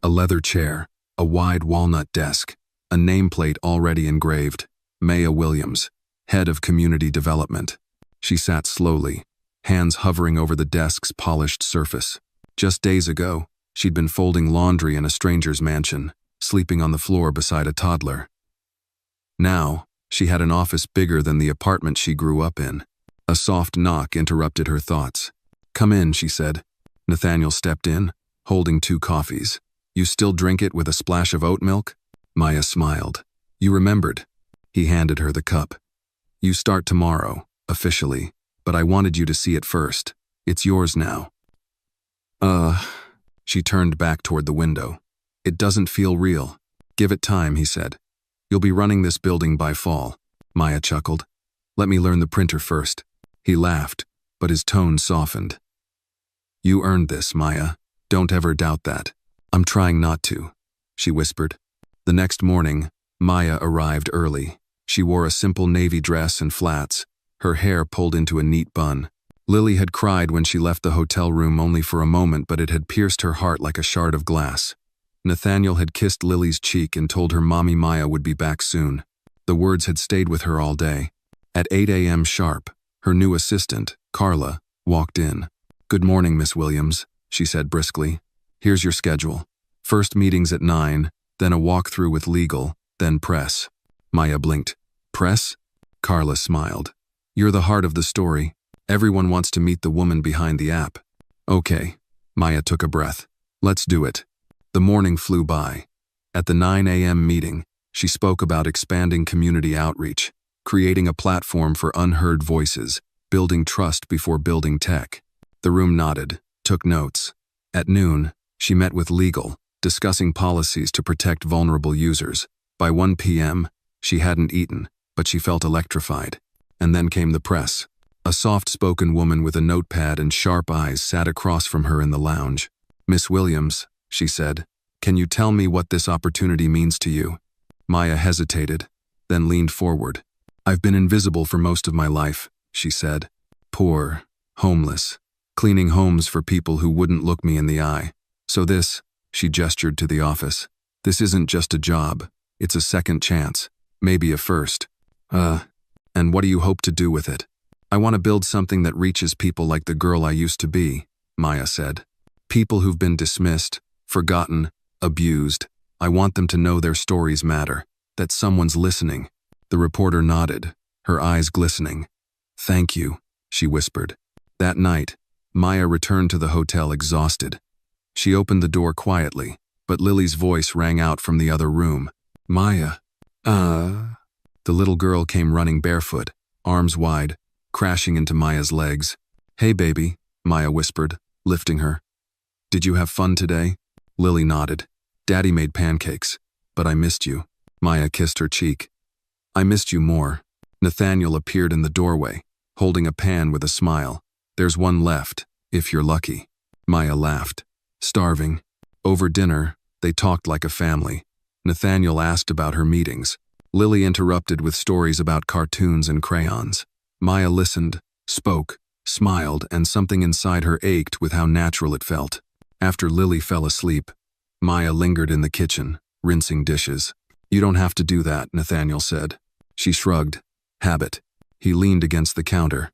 A leather chair, a wide walnut desk, a nameplate already engraved, Maya Williams, Head of Community Development. She sat slowly, hands hovering over the desk's polished surface. Just days ago, she'd been folding laundry in a stranger's mansion, sleeping on the floor beside a toddler. Now, she had an office bigger than the apartment she grew up in. A soft knock interrupted her thoughts. "Come in," she said. Nathaniel stepped in, holding 2 coffees. "You still drink it with a splash of oat milk?" Maya smiled. "You remembered." He handed her the cup. "You start tomorrow, officially, but I wanted you to see it first. It's yours now." She turned back toward the window. "It doesn't feel real." "Give it time," he said. "You'll be running this building by fall." Maya chuckled. "Let me learn the printer first." He laughed, but his tone softened. "You earned this, Maya. Don't ever doubt that." "I'm trying not to," she whispered. The next morning, Maya arrived early. She wore a simple navy dress and flats, her hair pulled into a neat bun. Lily had cried when she left the hotel room only for a moment, but it had pierced her heart like a shard of glass. Nathaniel had kissed Lily's cheek and told her Mommy Maya would be back soon. The words had stayed with her all day. At 8 a.m. sharp, her new assistant, Carla, walked in. "Good morning, Miss Williams," she said briskly. "Here's your schedule. First meetings at 9, then a walkthrough with legal, then press." Maya blinked. "Press?" Carla smiled. "You're the heart of the story. Everyone wants to meet the woman behind the app." "Okay." Maya took a breath. "Let's do it." The morning flew by. At the 9 a.m. meeting, she spoke about expanding community outreach, creating a platform for unheard voices, building trust before building tech. The room nodded, took notes. At noon, she met with legal, discussing policies to protect vulnerable users. By 1 p.m., she hadn't eaten, but she felt electrified. And then came the press. A soft-spoken woman with a notepad and sharp eyes sat across from her in the lounge. "Miss Williams," she said, "can you tell me what this opportunity means to you?" Maya hesitated, then leaned forward. "I've been invisible for most of my life," she said. "Poor, homeless, cleaning homes for people who wouldn't look me in the eye. So this," she gestured to the office, "this isn't just a job. It's a second chance, maybe a first. And what do you hope to do with it?" "I want to build something that reaches people like the girl I used to be," Maya said. "People who've been dismissed, forgotten, abused. I want them to know their stories matter, that someone's listening." The reporter nodded, her eyes glistening. "Thank you," she whispered. That night, Maya returned to the hotel exhausted. She opened the door quietly, but Lily's voice rang out from the other room. "Maya, The little girl came running barefoot, arms wide, crashing into Maya's legs. "Hey baby," Maya whispered, lifting her. "Did you have fun today?" Lily nodded. "Daddy made pancakes, but I missed you." Maya kissed her cheek. "I missed you more." Nathaniel appeared in the doorway, holding a pan with a smile. "There's one left, if you're lucky." Maya laughed. "Starving." Over dinner, they talked like a family. Nathaniel asked about her meetings. Lily interrupted with stories about cartoons and crayons. Maya listened, spoke, smiled, and something inside her ached with how natural it felt. After Lily fell asleep, Maya lingered in the kitchen, rinsing dishes. "You don't have to do that," Nathaniel said. She shrugged. "Habit." He leaned against the counter.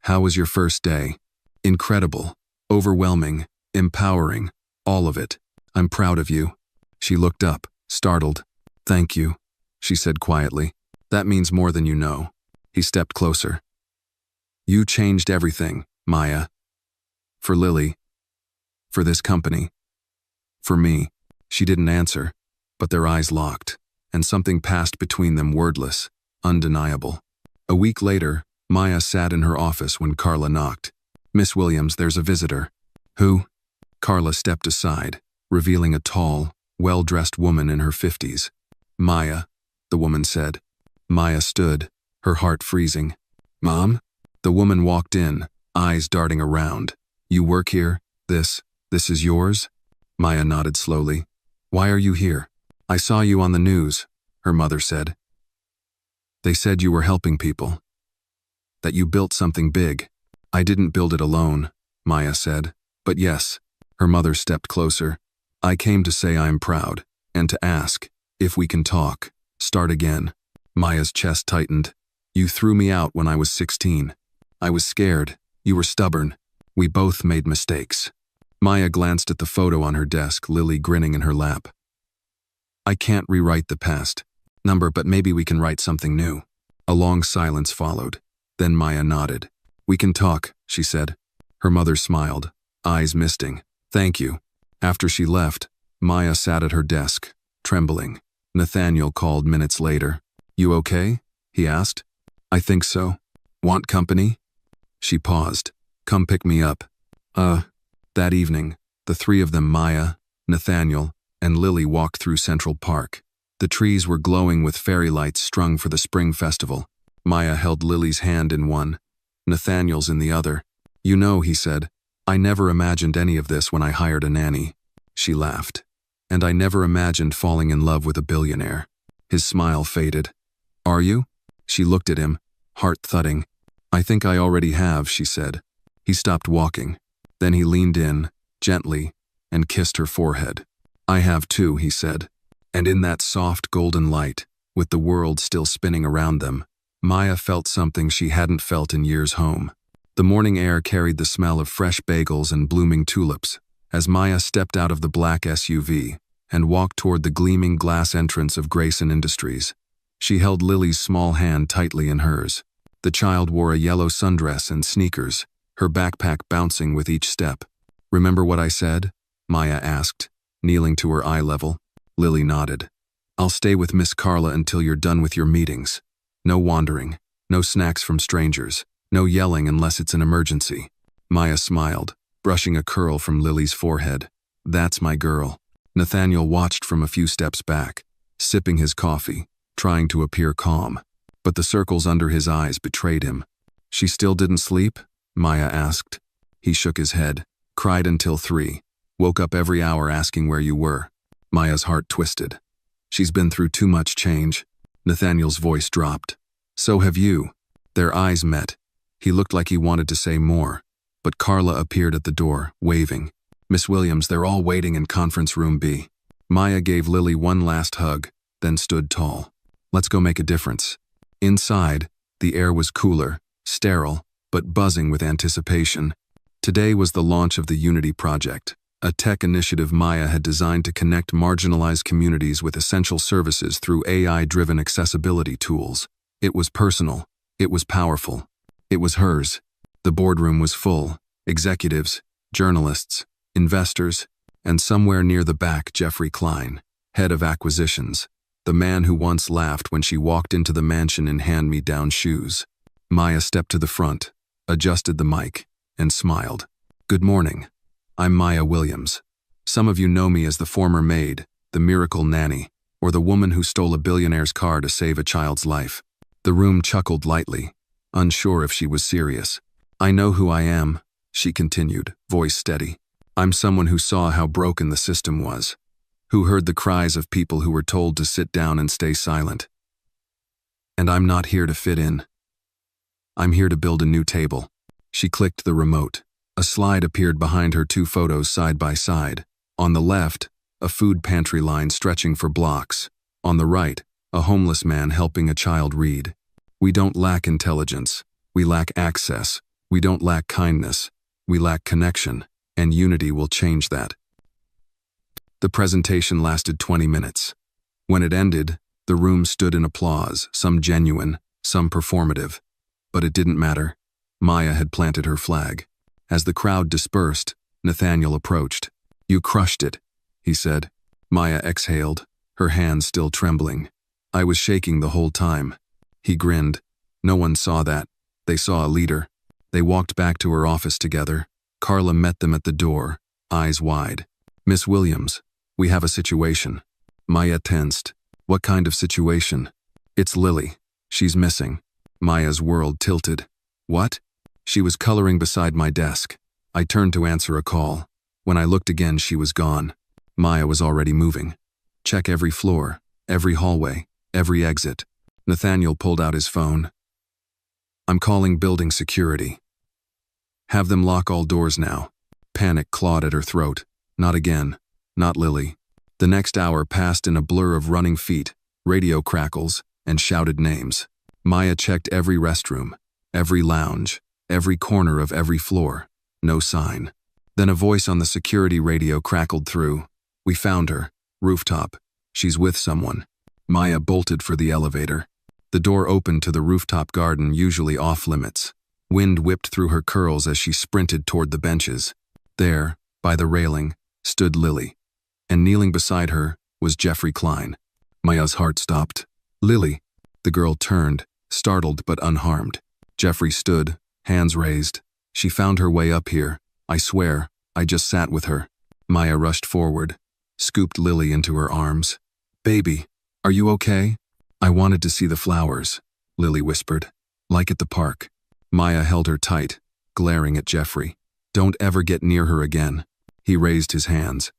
"How was your first day?" "Incredible. Overwhelming. Empowering. All of it. I'm proud of you." She looked up, startled. "Thank you," she said quietly. "That means more than you know." He stepped closer. "You changed everything, Maya. For Lily. For this company. For me." She didn't answer, but their eyes locked, and something passed between them, wordless, undeniable. A week later, Maya sat in her office when Carla knocked. "Miss Williams, there's a visitor." "Who?" Carla stepped aside, revealing a tall, well-dressed woman in her 50s. "Maya," the woman said. Maya stood, her heart freezing. "Mom?" The woman walked in, eyes darting around. "You work here? This is yours?" Maya nodded slowly. "Why are you here?" "I saw you on the news," her mother said. "They said you were helping people. That you built something big." "I didn't build it alone," Maya said. "But yes," her mother stepped closer. "I came to say I'm proud, and to ask, if we can talk, start again." Maya's chest tightened. "You threw me out when I was 16. I was scared. You were stubborn. We both made mistakes." Maya glanced at the photo on her desk, Lily grinning in her lap. "I can't rewrite the past, but maybe we can write something new." A long silence followed. Then Maya nodded. "We can talk," she said. Her mother smiled, eyes misting. "Thank you." After she left, Maya sat at her desk, trembling. Nathaniel called minutes later. "You okay?" he asked. "I think so. Want company?" She paused. "Come pick me up." That evening, the three of them, Maya, Nathaniel, and Lily, walked through Central Park. The trees were glowing with fairy lights strung for the spring festival. Maya held Lily's hand in one, Nathaniel's in the other. "You know," he said, "I never imagined any of this when I hired a nanny." She laughed. "And I never imagined falling in love with a billionaire." His smile faded. "Are you?" She looked at him, heart thudding. "I think I already have," she said. He stopped walking. Then he leaned in, gently, and kissed her forehead. "I have too," he said. And in that soft golden light, with the world still spinning around them, Maya felt something she hadn't felt in years home. The morning air carried the smell of fresh bagels and blooming tulips. As Maya stepped out of the black SUV and walked toward the gleaming glass entrance of Grayson Industries, she held Lily's small hand tightly in hers. The child wore a yellow sundress and sneakers, her backpack bouncing with each step. "Remember what I said?" Maya asked, kneeling to her eye level. Lily nodded. "I'll stay with Miss Carla until you're done with your meetings. No wandering, no snacks from strangers, no yelling unless it's an emergency." Maya smiled, brushing a curl from Lily's forehead. "That's my girl." Nathaniel watched from a few steps back, sipping his coffee, trying to appear calm. But the circles under his eyes betrayed him. "She still didn't sleep?" Maya asked. He shook his head. "Cried until 3. Woke up every hour asking where you were." Maya's heart twisted. "She's been through too much change." Nathaniel's voice dropped. "So have you." Their eyes met. He looked like he wanted to say more, but Carla appeared at the door, waving. "Miss Williams, they're all waiting in conference room B." Maya gave Lily one last hug, then stood tall. "Let's go make a difference." Inside, the air was cooler, sterile, but buzzing with anticipation. Today was the launch of the Unity Project, a tech initiative Maya had designed to connect marginalized communities with essential services through AI-driven accessibility tools. It was personal. It was powerful. It was hers. The boardroom was full. Executives, journalists, investors, and somewhere near the back, Jeffrey Klein, head of acquisitions, the man who once laughed when she walked into the mansion in hand-me-down shoes. Maya stepped to the front, adjusted the mic, and smiled. "Good morning. I'm Maya Williams. Some of you know me as the former maid, the miracle nanny, or the woman who stole a billionaire's car to save a child's life." The room chuckled lightly, unsure if she was serious. "I know who I am," she continued, voice steady. "I'm someone who saw how broken the system was, who heard the cries of people who were told to sit down and stay silent. And I'm not here to fit in. I'm here to build a new table." She clicked the remote. A slide appeared behind her, 2 photos side by side. On the left, a food pantry line stretching for blocks. On the right, a homeless man helping a child read. "We don't lack intelligence. We lack access. We don't lack kindness. We lack connection, and Unity will change that." The presentation lasted 20 minutes. When it ended, the room stood in applause, some genuine, some performative. But it didn't matter. Maya had planted her flag. As the crowd dispersed, Nathaniel approached. "You crushed it," he said. Maya exhaled, her hands still trembling. "I was shaking the whole time." He grinned. "No one saw that. They saw a leader. They walked back to her office together. Carla met them at the door, eyes wide. "Miss Williams, we have a situation." Maya tensed. "What kind of situation?" "It's Lily. She's missing." Maya's world tilted. "What?" "She was coloring beside my desk. I turned to answer a call. When I looked again, she was gone." Maya was already moving. "Check every floor, every hallway, every exit." Nathaniel pulled out his phone. "I'm calling building security. Have them lock all doors now." Panic clawed at her throat. Not again. Not Lily. The next hour passed in a blur of running feet, radio crackles, and shouted names. Maya checked every restroom, every lounge, every corner of every floor. No sign. Then a voice on the security radio crackled through. "We found her. Rooftop. She's with someone." Maya bolted for the elevator. The door opened to the rooftop garden, usually off limits. Wind whipped through her curls as she sprinted toward the benches. There, by the railing, stood Lily. And kneeling beside her was Jeffrey Klein. Maya's heart stopped. "Lily." The girl turned, startled but unharmed. Jeffrey stood, hands raised. "She found her way up here. I swear, I just sat with her." Maya rushed forward, scooped Lily into her arms. "Baby, are you okay?" "I wanted to see the flowers," Lily whispered. "Like at the park." Maya held her tight, glaring at Jeffrey. "Don't ever get near her again." He raised his hands.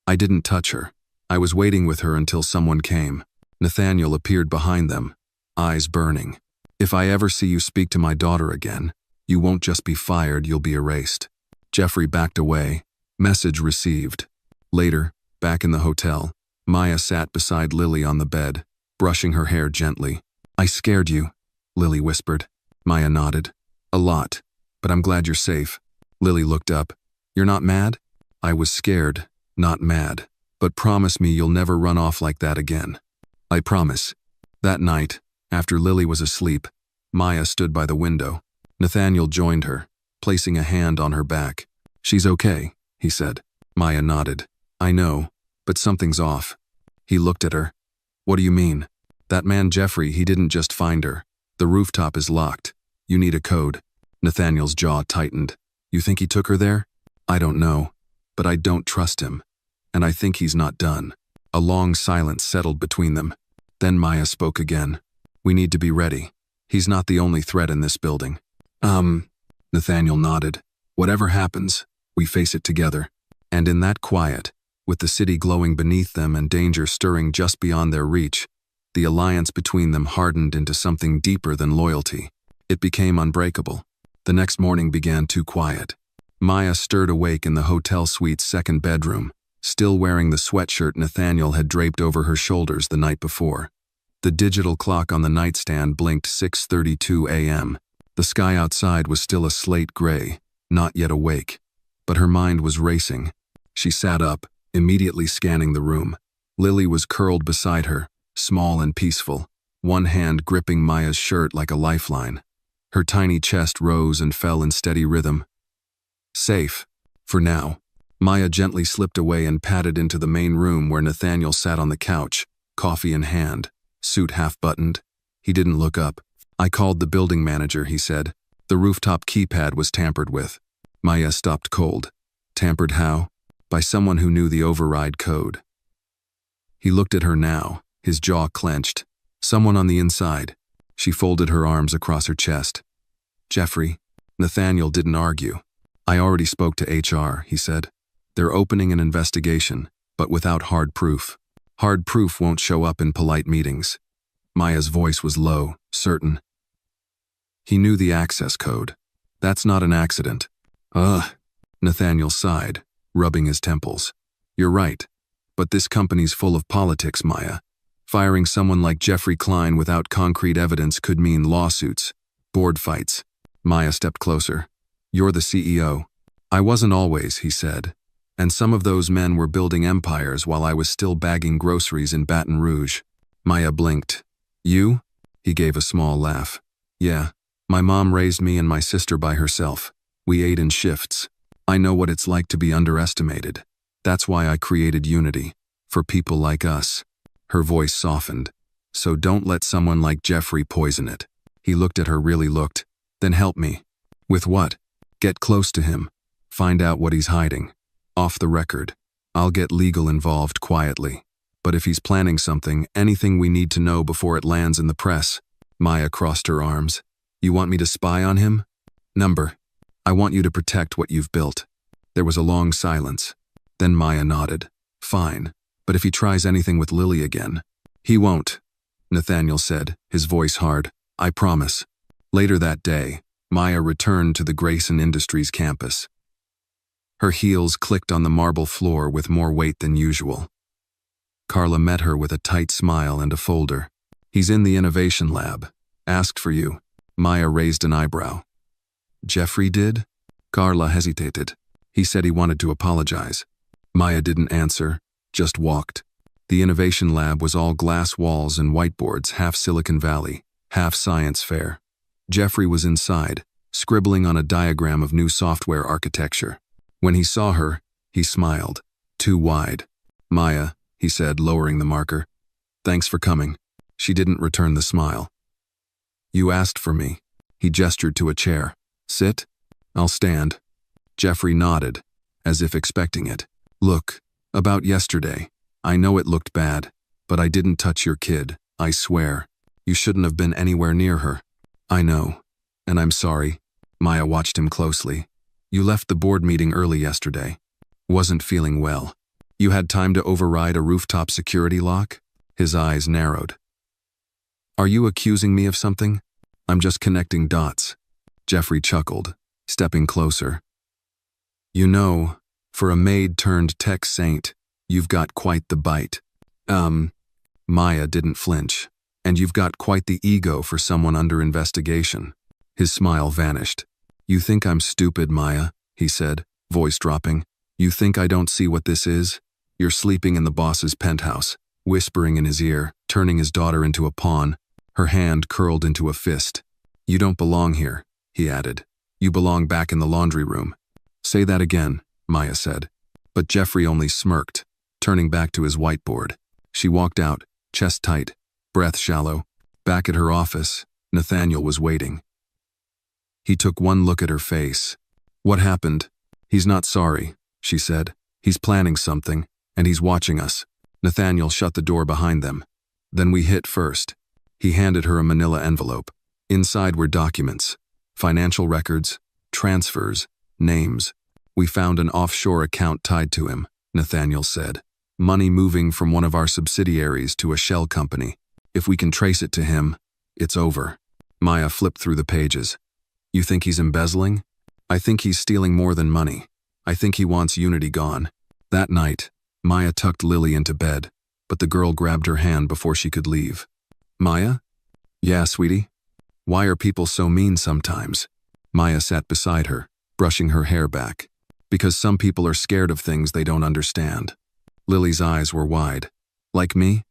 "I didn't touch her. I was waiting with her until someone came." Nathaniel appeared behind them, eyes burning. "If I ever see you speak to my daughter again, you won't just be fired, you'll be erased." Jeffrey backed away. Message received. Later, back in the hotel, Maya sat beside Lily on the bed, brushing her hair gently. "I scared you," Lily whispered. Maya nodded. "A lot, but I'm glad you're safe." Lily looked up. "You're not mad?" "I was scared, not mad. But promise me you'll never run off like that again." "I promise." That night, after Lily was asleep, Maya stood by the window. Nathaniel joined her, placing a hand on her back. "She's okay," he said. Maya nodded. "I know, but something's off." He looked at her. "What do you mean?" "That man Jeffrey, he didn't just find her. The rooftop is locked. You need a code." Nathaniel's jaw tightened. "You think he took her there?" "I don't know, but I don't trust him. And I think he's not done." A long silence settled between them. Then Maya spoke again. "We need to be ready. He's not the only threat in this building." Nathaniel nodded. "Whatever happens, we face it together." And in that quiet, with the city glowing beneath them and danger stirring just beyond their reach, the alliance between them hardened into something deeper than loyalty. It became unbreakable. The next morning began too quiet. Maya stirred awake in the hotel suite's second bedroom, still wearing the sweatshirt Nathaniel had draped over her shoulders the night before. The digital clock on the nightstand blinked 6:32 a.m. The sky outside was still a slate gray, not yet awake. But her mind was racing. She sat up, immediately scanning the room. Lily was curled beside her, small and peaceful, one hand gripping Maya's shirt like a lifeline. Her tiny chest rose and fell in steady rhythm. Safe. For now. Maya gently slipped away and padded into the main room where Nathaniel sat on the couch, coffee in hand, suit half-buttoned. He didn't look up. "I called the building manager," he said. "The rooftop keypad was tampered with." Maya stopped cold. Tampered how? By someone who knew the override code. He looked at her now, his jaw clenched. "Someone on the inside." She folded her arms across her chest. "Jeffrey." Nathaniel didn't argue. "I already spoke to HR," he said. "They're opening an investigation, but without hard proof. Hard proof won't show up in polite meetings." Maya's voice was low, certain. "He knew the access code. That's not an accident." "Ugh." Nathaniel sighed, rubbing his temples. "You're right. But this company's full of politics, Maya. Firing someone like Jeffrey Klein without concrete evidence could mean lawsuits, board fights." Maya stepped closer. "You're the CEO." "I wasn't always," he said. "And some of those men were building empires while I was still bagging groceries in Baton Rouge." Maya blinked. "You?" He gave a small laugh. "Yeah. My mom raised me and my sister by herself. We ate in shifts. I know what it's like to be underestimated. That's why I created Unity. For people like us." Her voice softened. "So don't let someone like Jeffrey poison it." He looked at her, really looked. Then help me. With what? Get close to him. Find out what he's hiding. Off the record. I'll get legal involved quietly. But if he's planning something, anything we need to know before it lands in the press. Maya crossed her arms. You want me to spy on him? Number. I want you to protect what you've built. There was a long silence. Then Maya nodded. Fine. But if he tries anything with Lily again. He won't, Nathaniel said, his voice hard. I promise. Later that day, Maya returned to the Grayson Industries campus. Her heels clicked on the marble floor with more weight than usual. Carla met her with a tight smile and a folder. He's in the innovation lab. Asked for you. Maya raised an eyebrow. Jeffrey did? Carla hesitated. He said he wanted to apologize. Maya didn't answer, just walked. The innovation lab was all glass walls and whiteboards, half Silicon Valley, half science fair. Jeffrey was inside, scribbling on a diagram of new software architecture. When he saw her, he smiled. Too wide. Maya, he said, lowering the marker. Thanks for coming. She didn't return the smile. You asked for me. He gestured to a chair. Sit? I'll stand. Jeffrey nodded, as if expecting it. Look, about yesterday. I know it looked bad, but I didn't touch your kid, I swear. You shouldn't have been anywhere near her. I know, and I'm sorry. Maya watched him closely. You left the board meeting early yesterday. Wasn't feeling well. You had time to override a rooftop security lock? His eyes narrowed. Are you accusing me of something? I'm just connecting dots. Jeffrey chuckled, stepping closer. You know, for a maid turned tech saint, you've got quite the bite. Maya didn't flinch. And you've got quite the ego for someone under investigation. His smile vanished. You think I'm stupid, Maya, he said, voice dropping. You think I don't see what this is? You're sleeping in the boss's penthouse, whispering in his ear, turning his daughter into a pawn, her hand curled into a fist. You don't belong here, he added. You belong back in the laundry room. Say that again, Maya said. But Jeffrey only smirked, turning back to his whiteboard. She walked out, chest tight, breath shallow. Back at her office, Nathaniel was waiting. He took one look at her face. What happened? He's not sorry, she said. He's planning something, and he's watching us. Nathaniel shut the door behind them. Then we hit first. He handed her a manila envelope. Inside were documents, financial records, transfers, names. We found an offshore account tied to him, Nathaniel said. Money moving from one of our subsidiaries to a shell company. If we can trace it to him, it's over. Maya flipped through the pages. You think he's embezzling? I think he's stealing more than money. I think he wants Unity gone. That night, Maya tucked Lily into bed, but the girl grabbed her hand before she could leave. Maya? Yeah, sweetie? Why are people so mean sometimes? Maya sat beside her, brushing her hair back. Because some people are scared of things they don't understand. Lily's eyes were wide. Like me?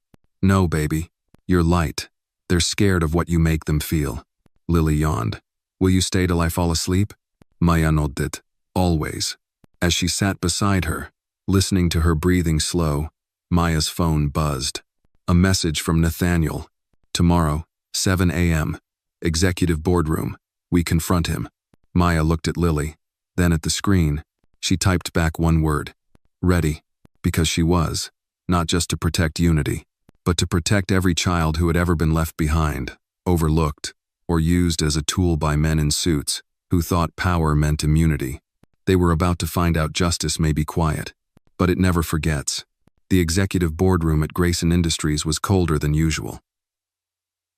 No, baby. You're light. They're scared of what you make them feel. Lily yawned. Will you stay till I fall asleep? Maya nodded. Always. As she sat beside her, listening to her breathing slow, Maya's phone buzzed. A message from Nathaniel. Tomorrow, 7 a.m. Executive boardroom. We confront him. Maya looked at Lily, then at the screen. She typed back one word. Ready. Because she was. Not just to protect Unity, but to protect every child who had ever been left behind, overlooked, or used as a tool by men in suits who thought power meant immunity. They were about to find out justice may be quiet, but it never forgets. The executive boardroom at Grayson Industries was colder than usual.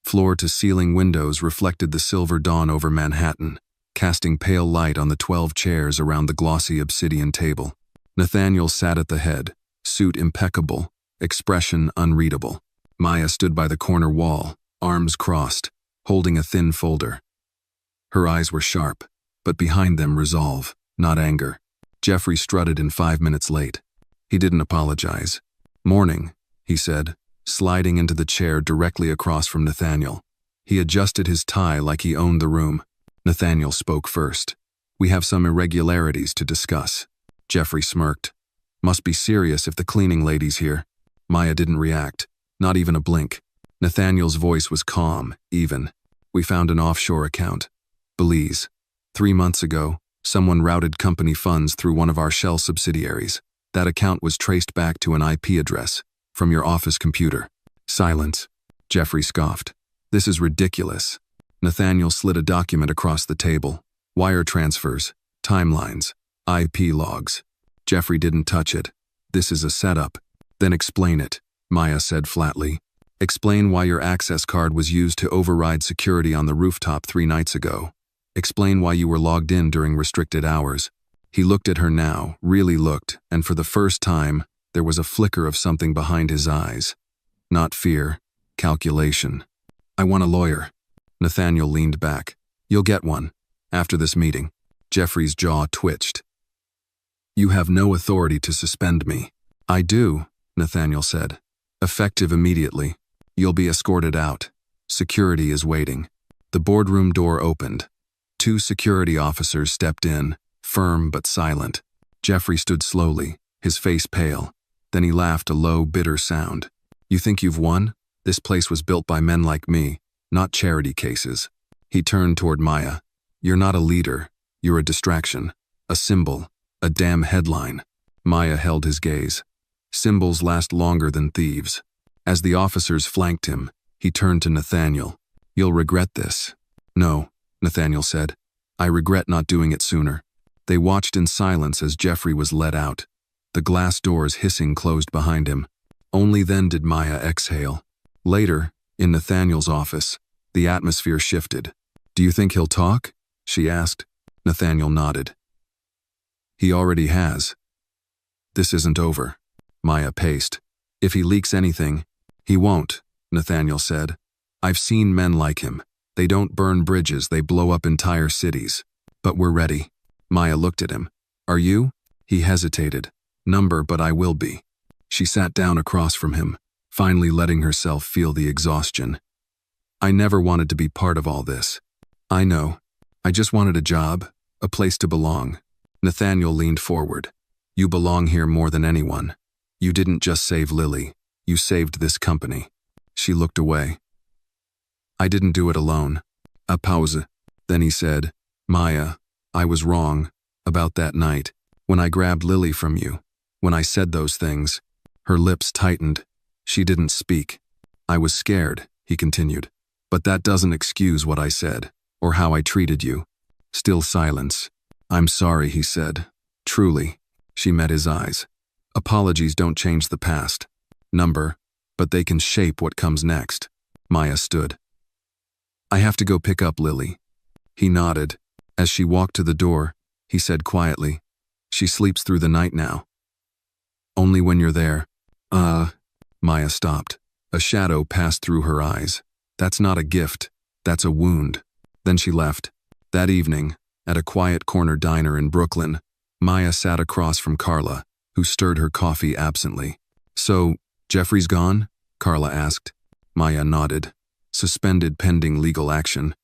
Floor-to-ceiling windows reflected the silver dawn over Manhattan, casting pale light on the 12 chairs around the glossy obsidian table. Nathaniel sat at the head, suit impeccable, expression unreadable. Maya stood by the corner wall, arms crossed, holding a thin folder. Her eyes were sharp, but behind them resolve, not anger. Jeffrey strutted in 5 minutes late. He didn't apologize. Morning, he said, sliding into the chair directly across from Nathaniel. He adjusted his tie like he owned the room. Nathaniel spoke first. We have some irregularities to discuss. Jeffrey smirked. Must be serious if the cleaning lady's here. Maya didn't react, not even a blink. Nathaniel's voice was calm, even. We found an offshore account. Belize. 3 months ago, someone routed company funds through one of our shell subsidiaries. That account was traced back to an IP address from your office computer. Silence. Jeffrey scoffed. This is ridiculous. Nathaniel slid a document across the table. Wire transfers, timelines, IP logs. Jeffrey didn't touch it. This is a setup. Then explain it, Maya said flatly. Explain why your access card was used to override security on the rooftop 3 nights ago. Explain why you were logged in during restricted hours. He looked at her now, really looked, and for the first time, there was a flicker of something behind his eyes. Not fear, calculation. I want a lawyer. Nathaniel leaned back. You'll get one. After this meeting. Jeffrey's jaw twitched. You have no authority to suspend me. I do, Nathaniel said. Effective immediately. You'll be escorted out. Security is waiting. The boardroom door opened. 2 security officers stepped in, firm but silent. Jeffrey stood slowly, his face pale. Then he laughed a low, bitter sound. You think you've won? This place was built by men like me, not charity cases. He turned toward Maya. You're not a leader. You're a distraction. A symbol. A damn headline. Maya held his gaze. Symbols last longer than thieves. As the officers flanked him, he turned to Nathaniel. You'll regret this. No, Nathaniel said. I regret not doing it sooner. They watched in silence as Jeffrey was led out. The glass doors hissing closed behind him. Only then did Maya exhale. Later, in Nathaniel's office, the atmosphere shifted. Do you think he'll talk? She asked. Nathaniel nodded. He already has. This isn't over. Maya paced. If he leaks anything, he won't, Nathaniel said. I've seen men like him. They don't burn bridges, they blow up entire cities. But we're ready. Maya looked at him. Are you? He hesitated. Number, but I will be. She sat down across from him, finally letting herself feel the exhaustion. I never wanted to be part of all this. I know. I just wanted a job, a place to belong. Nathaniel leaned forward. You belong here more than anyone. You didn't just save Lily. You saved this company. She looked away. I didn't do it alone. A pause. Then he said, Maya, I was wrong about that night when I grabbed Lily from you. When I said those things, her lips tightened. She didn't speak. I was scared, he continued. But that doesn't excuse what I said, or how I treated you. Still silence. I'm sorry, he said. Truly. She met his eyes. Apologies don't change the past. Number, but they can shape what comes next. Maya stood. I have to go pick up Lily. He nodded. As she walked to the door, he said quietly, she sleeps through the night now. Only when you're there. Maya stopped. A shadow passed through her eyes. That's not a gift. That's a wound. Then she left. That evening, at a quiet corner diner in Brooklyn, Maya sat across from Carla, who stirred her coffee absently. So, Jeffrey's gone? Carla asked. Maya nodded. Suspended pending legal action.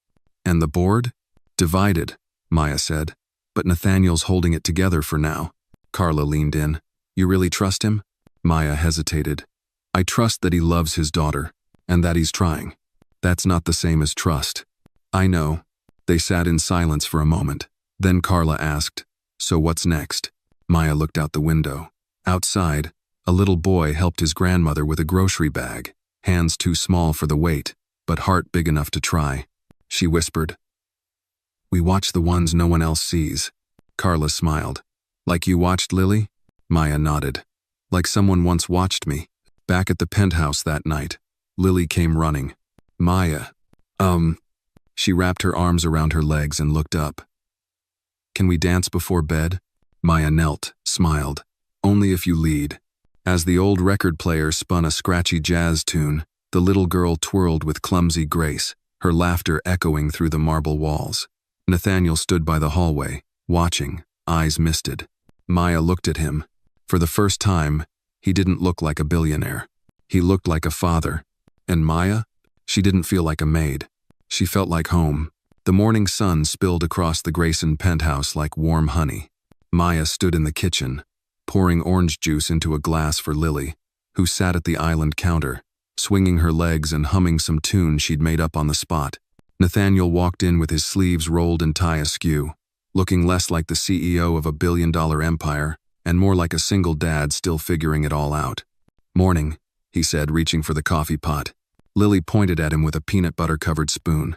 And the board? Divided, Maya said. But Nathaniel's holding it together for now. Carla leaned in. You really trust him? Maya hesitated. I trust that he loves his daughter, and that he's trying. That's not the same as trust. I know. They sat in silence for a moment. Then Carla asked, so what's next? Maya looked out the window. Outside, a little boy helped his grandmother with a grocery bag, hands too small for the weight, but heart big enough to try. She whispered, we watch the ones no one else sees. Carla smiled. Like you watched Lily? Maya nodded. Like someone once watched me. Back at the penthouse that night, Lily came running. Maya. She wrapped her arms around her legs and looked up. Can we dance before bed? Maya knelt, smiled. Only if you lead. As the old record player spun a scratchy jazz tune, the little girl twirled with clumsy grace, her laughter echoing through the marble walls. Nathaniel stood by the hallway, watching, eyes misted. Maya looked at him. For the first time, he didn't look like a billionaire. He looked like a father. And Maya? She didn't feel like a maid. She felt like home. The morning sun spilled across the Grayson penthouse like warm honey. Maya stood in the kitchen, pouring orange juice into a glass for Lily, who sat at the island counter, swinging her legs and humming some tune she'd made up on the spot. Nathaniel walked in with his sleeves rolled and tie askew, looking less like the CEO of a billion-dollar empire and more like a single dad still figuring it all out. "Morning," he said, reaching for the coffee pot. Lily pointed at him with a peanut butter-covered spoon.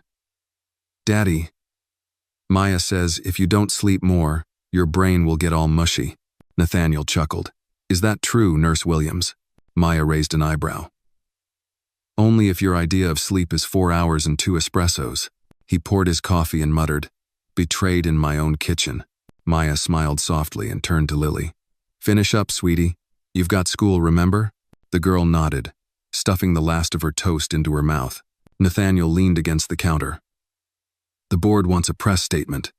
"Daddy, Maya says if you don't sleep more, your brain will get all mushy." Nathaniel chuckled. "Is that true, Nurse Williams?" Maya raised an eyebrow. "Only if your idea of sleep is 4 hours and 2 espressos." He poured his coffee and muttered, "Betrayed in my own kitchen." Maya smiled softly and turned to Lily. "Finish up, sweetie. You've got school, remember?" The girl nodded, stuffing the last of her toast into her mouth. Nathaniel leaned against the counter. "The board wants a press statement."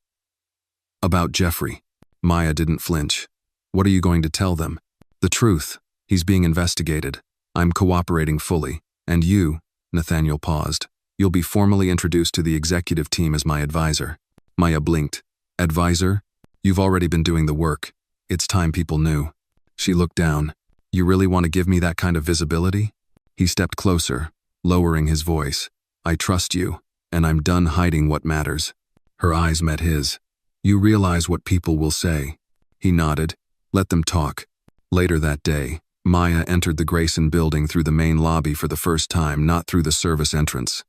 "About Jeffrey." Maya didn't flinch. "What are you going to tell them?" "The truth. He's being investigated. I'm cooperating fully. And you," Nathaniel paused, "you'll be formally introduced to the executive team as my advisor." Maya blinked. "Advisor? You've already been doing the work. It's time people knew." She looked down. "You really want to give me that kind of visibility?" He stepped closer, lowering his voice. "I trust you, and I'm done hiding what matters." Her eyes met his. "You realize what people will say." He nodded. "Let them talk." Later that day, Maya entered the Grayson building through the main lobby for the first time, not through the service entrance.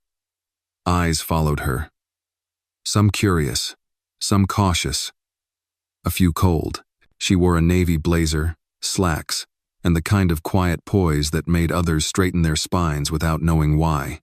Eyes followed her. Some curious, some cautious, a few cold. She wore a navy blazer, slacks, and the kind of quiet poise that made others straighten their spines without knowing why.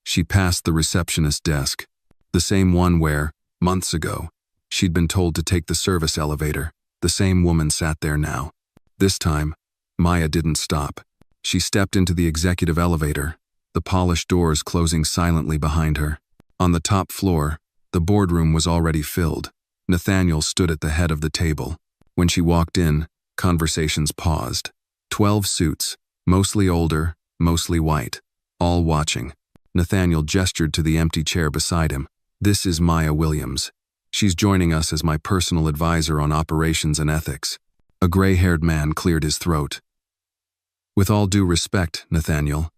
She passed the receptionist desk, the same one where, months ago, she'd been told to take the service elevator. The same woman sat there now. This time, Maya didn't stop. She stepped into the executive elevator, the polished doors closing silently behind her. On the top floor, the boardroom was already filled. Nathaniel stood at the head of the table. When she walked in, conversations paused. 12 suits, mostly older, mostly white, all watching. Nathaniel gestured to the empty chair beside him. "This is Maya Williams. She's joining us as my personal advisor on operations and ethics." A gray-haired man cleared his throat. "With all due respect, Nathaniel,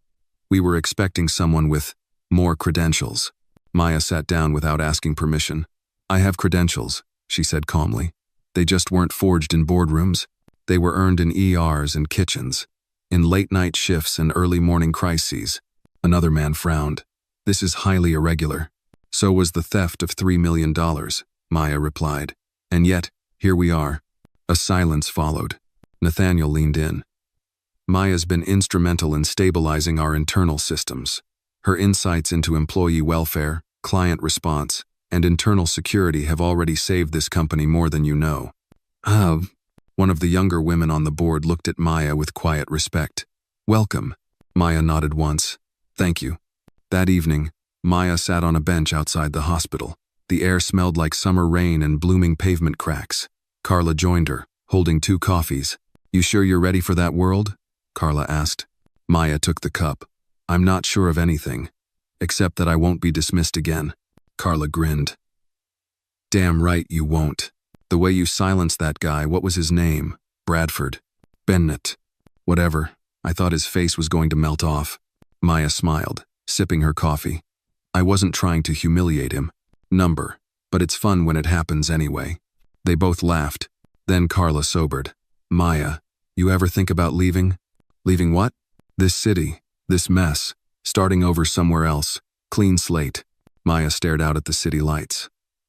we were expecting someone with more credentials." Maya sat down without asking permission. "I have credentials," she said calmly. "They just weren't forged in boardrooms. They were earned in ERs and kitchens, in late-night shifts and early morning crises." Another man frowned. "This is highly irregular." "So was the theft of $3 million, Maya replied. "And yet, here we are." A silence followed. Nathaniel leaned in. "Maya's been instrumental in stabilizing our internal systems. Her insights into employee welfare, client response, and internal security have already saved this company more than you know." One of the younger women on the board looked at Maya with quiet respect. "Welcome." Maya nodded once. "Thank you." That evening, Maya sat on a bench outside the hospital. The air smelled like summer rain and blooming pavement cracks. Carla joined her, holding 2 coffees. "You sure you're ready for that world?" Carla asked. Maya took the cup. "I'm not sure of anything, except that I won't be dismissed again." Carla grinned. "Damn right you won't. The way you silenced that guy, what was his name? Bradford. Bennett. Whatever. I thought his face was going to melt off." Maya smiled, sipping her coffee. "I wasn't trying to humiliate him. But it's fun when it happens anyway." They both laughed. Then Carla sobered. "Maya, you ever think about leaving?" "Leaving what?" "This city, this mess, starting over somewhere else, clean slate." Maya stared out at the city lights.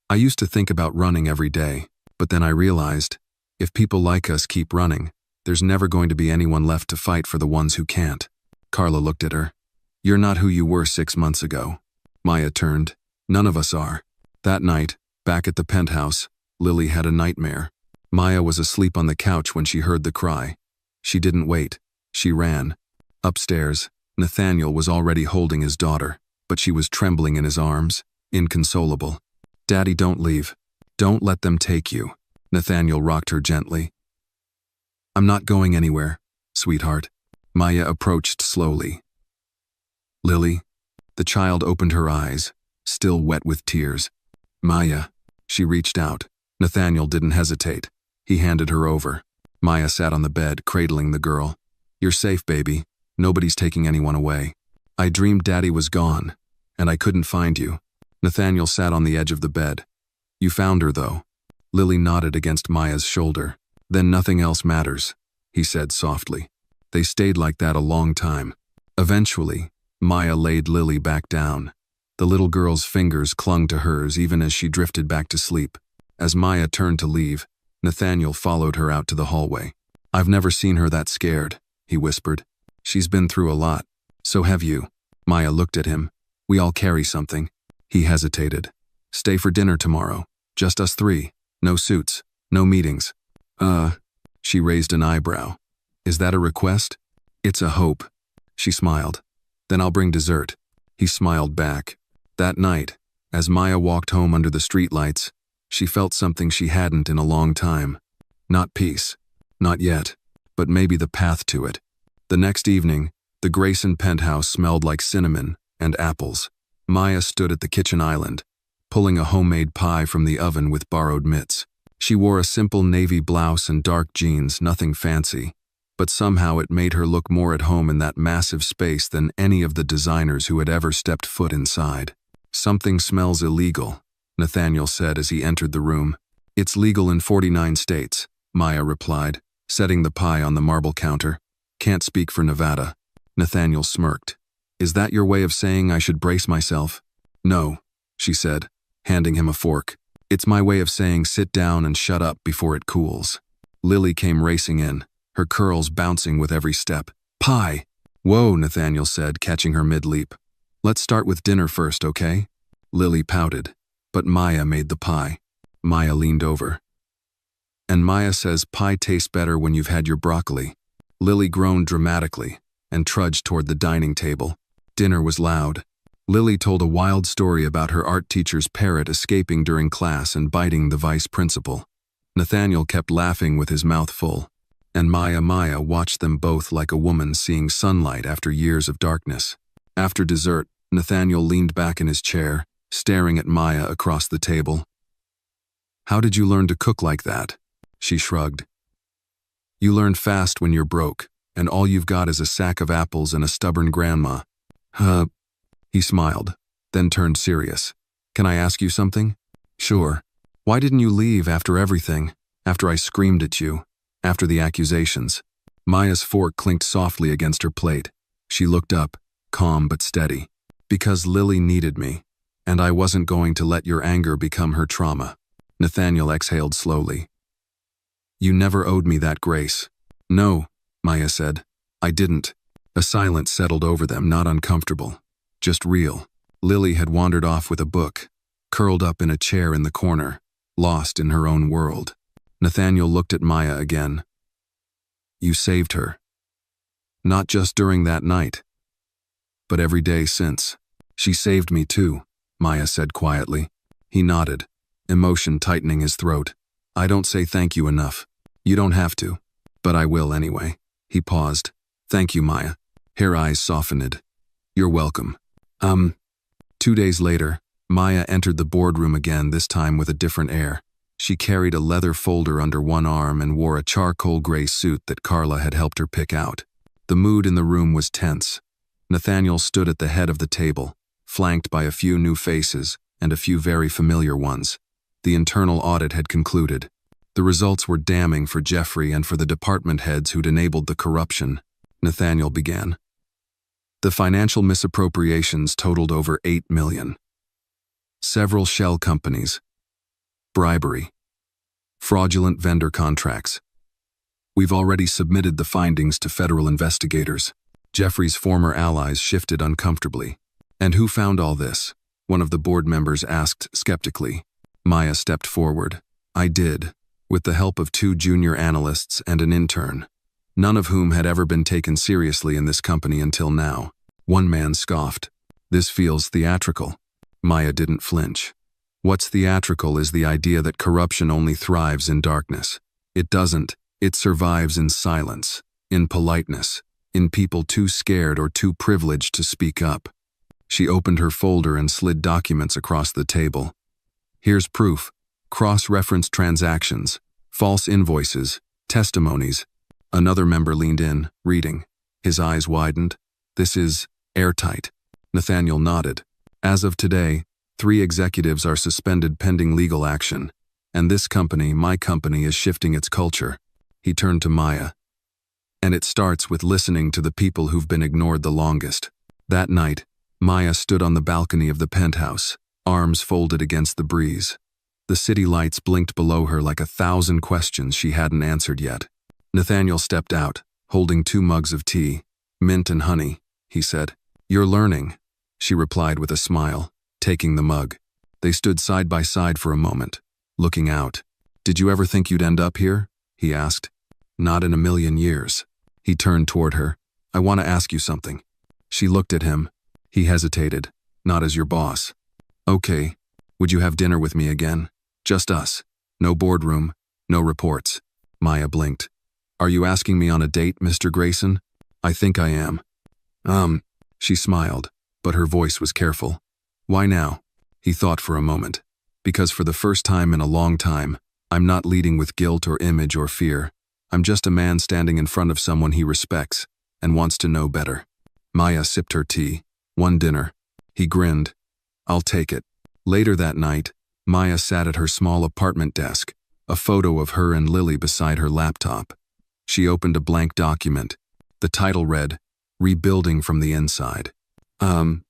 "I used to think about running every day, but then I realized, if people like us keep running, there's never going to be anyone left to fight for the ones who can't." Carla looked at her. "You're not who you were 6 months ago." Maya turned. "None of us are." That night, back at the penthouse, Lily had a nightmare. Maya was asleep on the couch when she heard the cry. She didn't wait. She ran. Upstairs, Nathaniel was already holding his daughter, but she was trembling in his arms, inconsolable. "Daddy, don't leave. Don't let them take you." Nathaniel rocked her gently. "I'm not going anywhere, sweetheart." Maya approached slowly. "Lily?" The child opened her eyes, still wet with tears. "Maya." She reached out. Nathaniel didn't hesitate. He handed her over. Maya sat on the bed, cradling the girl. "You're safe, baby. Nobody's taking anyone away. I dreamed Daddy was gone, and I couldn't find you. Nathaniel sat on the edge of the bed. You found her, though. Lily nodded against Maya's shoulder. Then nothing else matters, he said softly. They stayed like that a long time. Eventually, Maya laid Lily back down. The little girl's fingers clung to hers even as she drifted back to sleep. As Maya turned to leave, Nathaniel followed her out to the hallway. I've never seen her that scared, he whispered. She's been through a lot. So have you. Maya looked at him. We all carry something. He hesitated. Stay for dinner tomorrow. Just us three. No suits. No meetings. She raised an eyebrow. Is that a request? It's a hope. She smiled. Then I'll bring dessert. He smiled back. That night, as Maya walked home under the streetlights, she felt something she hadn't in a long time. Not peace. Not yet. But maybe the path to it. The next evening, the Grayson penthouse smelled like cinnamon and apples. Maya stood at the kitchen island, pulling a homemade pie from the oven with borrowed mitts. She wore a simple navy blouse and dark jeans, nothing fancy, but somehow it made her look more at home in that massive space than any of the designers who had ever stepped foot inside. Something smells illegal, Nathaniel said as he entered the room. It's legal in 49 states, Maya replied, setting the pie on the marble counter. Can't speak for Nevada. Nathaniel smirked. Is that your way of saying I should brace myself? No, she said, handing him a fork. It's my way of saying sit down and shut up before it cools. Lily came racing in, her curls bouncing with every step. Pie! Whoa, Nathaniel said, catching her mid-leap. Let's start with dinner first, okay? Lily pouted, but Maya made the pie. Maya leaned over. And Maya says pie tastes better when you've had your broccoli. Lily groaned dramatically and trudged toward the dining table. Dinner was loud. Lily told a wild story about her art teacher's parrot escaping during class and biting the vice principal. Nathaniel kept laughing with his mouth full, and Maya watched them both like a woman seeing sunlight after years of darkness. After dessert, Nathaniel leaned back in his chair, staring at Maya across the table. How did you learn to cook like that? She shrugged. You learn fast when you're broke, and all you've got is a sack of apples and a stubborn grandma. He smiled, then turned serious. Can I ask you something? Sure. Why didn't you leave after everything? After I screamed at you? After the accusations? Maya's fork clinked softly against her plate. She looked up, calm but steady. Because Lily needed me, and I wasn't going to let your anger become her trauma. Nathaniel exhaled slowly. You never owed me that grace. No, Maya said. I didn't. A silence settled over them, not uncomfortable, just real. Lily had wandered off with a book, curled up in a chair in the corner, lost in her own world. Nathaniel looked at Maya again. You saved her. Not just during that night, but every day since. She saved me too, Maya said quietly. He nodded, emotion tightening his throat. I don't say thank you enough. You don't have to, but I will anyway. He paused. Thank you, Maya. Her eyes softened. You're welcome. 2 days later, Maya entered the boardroom again, this time with a different air. She carried a leather folder under one arm and wore a charcoal gray suit that Carla had helped her pick out. The mood in the room was tense. Nathaniel stood at the head of the table, flanked by a few new faces and a few very familiar ones. The internal audit had concluded. The results were damning for Jeffrey and for the department heads who'd enabled the corruption. Nathaniel began. The financial misappropriations totaled over $8 million. Several shell companies. Bribery. Fraudulent vendor contracts. We've already submitted the findings to federal investigators. Jeffrey's former allies shifted uncomfortably. And who found all this? One of the board members asked skeptically. Maya stepped forward. I did, with the help of 2 junior analysts and an intern, none of whom had ever been taken seriously in this company until now. One man scoffed. This feels theatrical. Maya didn't flinch. What's theatrical is the idea that corruption only thrives in darkness. It doesn't. It survives in silence, in politeness, in people too scared or too privileged to speak up. She opened her folder and slid documents across the table. Here's proof. Cross-referenced transactions, false invoices, testimonies. Another member leaned in, reading. His eyes widened. This is airtight. Nathaniel nodded. As of today, 3 executives are suspended pending legal action, and this company, my company, is shifting its culture. He turned to Maya. And it starts with listening to the people who've been ignored the longest. That night, Maya stood on the balcony of the penthouse, arms folded against the breeze. The city lights blinked below her like 1,000 questions she hadn't answered yet. Nathaniel stepped out, holding 2 mugs of tea. Mint and honey, he said. You're learning, she replied with a smile, taking the mug. They stood side by side for a moment, looking out. Did you ever think you'd end up here? He asked. Not in a million years. He turned toward her. I want to ask you something. She looked at him. He hesitated. Not as your boss. Okay. Would you have dinner with me again? Just us. No boardroom. No reports. Maya blinked. Are you asking me on a date, Mr. Grayson? I think I am. She smiled, but her voice was careful. Why now? He thought for a moment. Because for the first time in a long time, I'm not leading with guilt or image or fear. I'm just a man standing in front of someone he respects and wants to know better. Maya sipped her tea. 1 dinner. He grinned. I'll take it. Later that night, Maya sat at her small apartment desk, a photo of her and Lily beside her laptop. She opened a blank document. The title read, Rebuilding from the Inside. And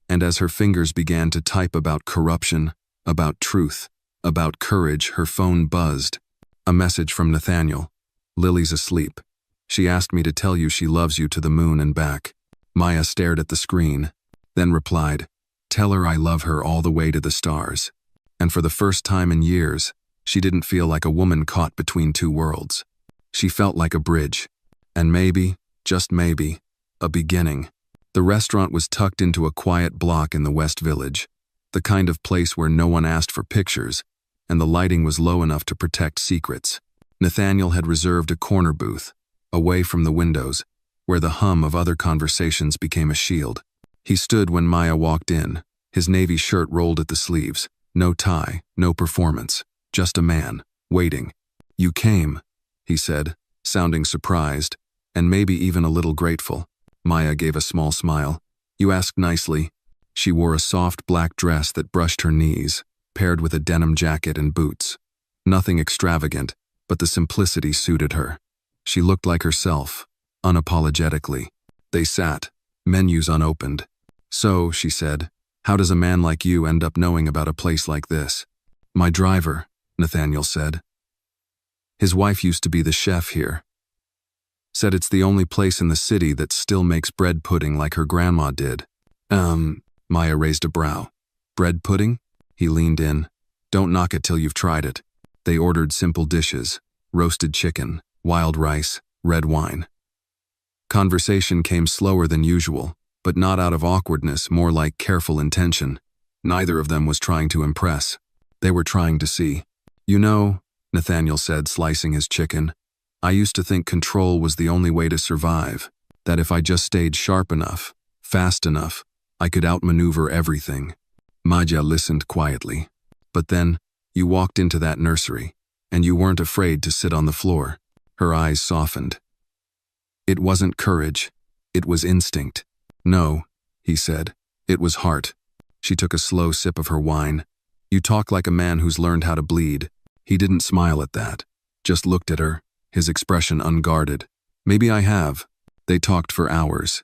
as her fingers began to type about corruption, about truth, about courage, her phone buzzed. A message from Nathaniel. Lily's asleep. She asked me to tell you she loves you to the moon and back. Maya stared at the screen, then replied, Tell her I love her all the way to the stars. And for the first time in years, she didn't feel like a woman caught between 2 worlds. She felt like a bridge. And maybe, just maybe, a beginning. The restaurant was tucked into a quiet block in the West Village, the kind of place where no one asked for pictures, and the lighting was low enough to protect secrets. Nathaniel had reserved a corner booth, away from the windows, where the hum of other conversations became a shield. He stood when Maya walked in, his navy shirt rolled at the sleeves, no tie, no performance, just a man, waiting. You came, he said, sounding surprised, and maybe even a little grateful. Maya gave a small smile. You asked nicely. She wore a soft black dress that brushed her knees, paired with a denim jacket and boots. Nothing extravagant, but the simplicity suited her. She looked like herself, unapologetically. They sat, menus unopened. So, she said, how does a man like you end up knowing about a place like this? My driver, Nathaniel said. His wife used to be the chef here. Said it's the only place in the city that still makes bread pudding like her grandma did. Maya raised a brow. Bread pudding? He leaned in. Don't knock it till you've tried it. They ordered simple dishes, roasted chicken, wild rice, red wine. Conversation came slower than usual, but not out of awkwardness, more like careful intention. Neither of them was trying to impress. They were trying to see. You know, Nathaniel said, slicing his chicken, I used to think control was the only way to survive, that if I just stayed sharp enough, fast enough, I could outmaneuver everything. Maya listened quietly. But then, you walked into that nursery, and you weren't afraid to sit on the floor. Her eyes softened. It wasn't courage. It was instinct. No, he said. It was heart. She took a slow sip of her wine. You talk like a man who's learned how to bleed. He didn't smile at that, just looked at her, his expression unguarded. Maybe I have. They talked for hours.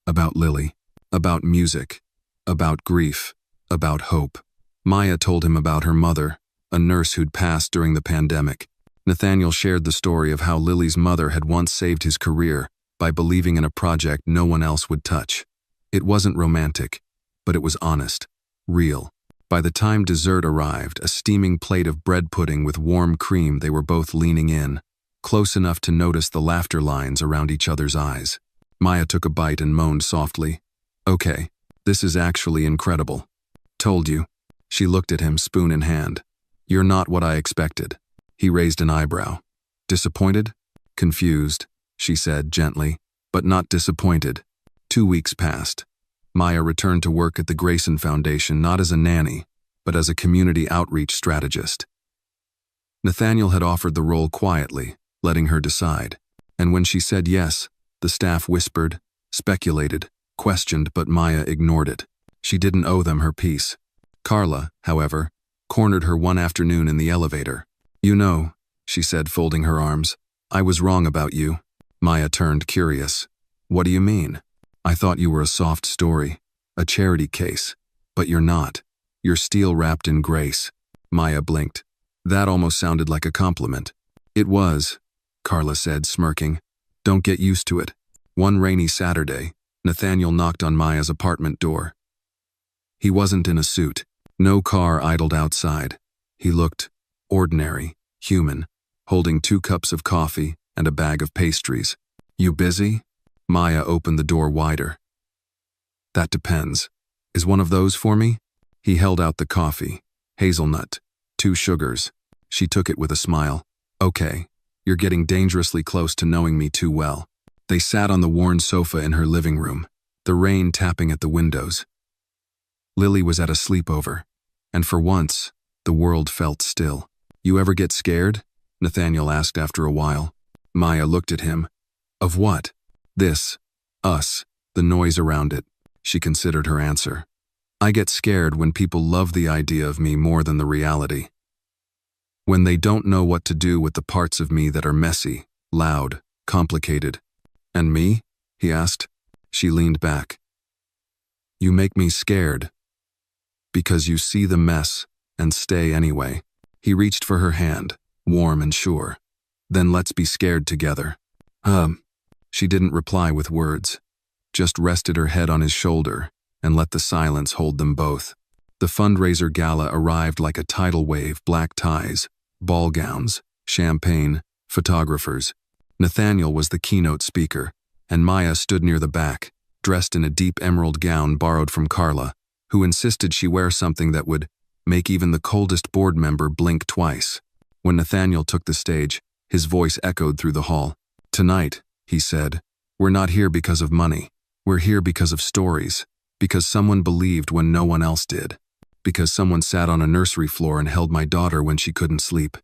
About Lily. About music. About grief. About hope. Maya told him about her mother, a nurse who'd passed during the pandemic. Nathaniel shared the story of how Lily's mother had once saved his career by believing in a project no one else would touch. It wasn't romantic, but it was honest, real. By the time dessert arrived, a steaming plate of bread pudding with warm cream, they were both leaning in, close enough to notice the laughter lines around each other's eyes. Maya took a bite and moaned softly. Okay, this is actually incredible. Told you. She looked at him, spoon in hand. You're not what I expected. He raised an eyebrow. Disappointed? Confused, she said gently, but not disappointed. 2 weeks passed. Maya returned to work at the Grayson Foundation not as a nanny, but as a community outreach strategist. Nathaniel had offered the role quietly, letting her decide. And when she said yes, the staff whispered, speculated, questioned, but Maya ignored it. She didn't owe them her peace. Carla, however, cornered her one afternoon in the elevator. "You know," she said, folding her arms, "I was wrong about you." Maya turned curious. "What do you mean? I thought you were a soft story, a charity case. But you're not. You're steel wrapped in grace." Maya blinked. That almost sounded like a compliment. "It was," Carla said, smirking. "Don't get used to it." One rainy Saturday, Nathaniel knocked on Maya's apartment door. He wasn't in a suit. No car idled outside. He looked ordinary, human, holding 2 cups of coffee and a bag of pastries. "You busy?" Maya opened the door wider. "That depends. Is one of those for me?" He held out the coffee. Hazelnut. 2 sugars. She took it with a smile. "Okay, you're getting dangerously close to knowing me too well." They sat on the worn sofa in her living room, the rain tapping at the windows. Lily was at a sleepover, and for once, the world felt still. "You ever get scared?" Nathaniel asked after a while. Maya looked at him. "Of what?" "This. Us. The noise around it." She considered her answer. "I get scared when people love the idea of me more than the reality. When they don't know what to do with the parts of me that are messy, loud, complicated." "And me?" he asked. She leaned back. "You make me scared. Because you see the mess and stay anyway." He reached for her hand, warm and sure. "Then let's be scared together." She didn't reply with words, just rested her head on his shoulder and let the silence hold them both. The fundraiser gala arrived like a tidal wave, black ties, ball gowns, champagne, photographers. Nathaniel was the keynote speaker, and Maya stood near the back, dressed in a deep emerald gown borrowed from Carla, who insisted she wear something that would make even the coldest board member blink twice. When Nathaniel took the stage, his voice echoed through the hall. "Tonight," he said, "we're not here because of money. We're here because of stories, because someone believed when no one else did, because someone sat on a nursery floor and held my daughter when she couldn't sleep,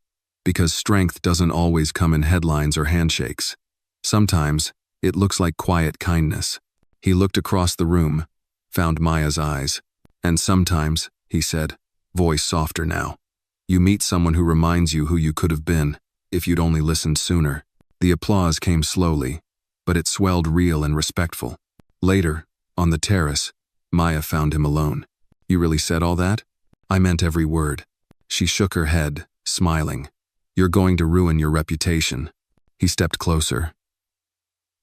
because strength doesn't always come in headlines or handshakes. Sometimes, it looks like quiet kindness." He looked across the room, found Maya's eyes. "And sometimes," he said, voice softer now, "you meet someone who reminds you who you could have been if you'd only listened sooner." The applause came slowly, but it swelled real and respectful. Later, on the terrace, Maya found him alone. "You really said all that?" "I meant every word." She shook her head, smiling. "You're going to ruin your reputation." He stepped closer.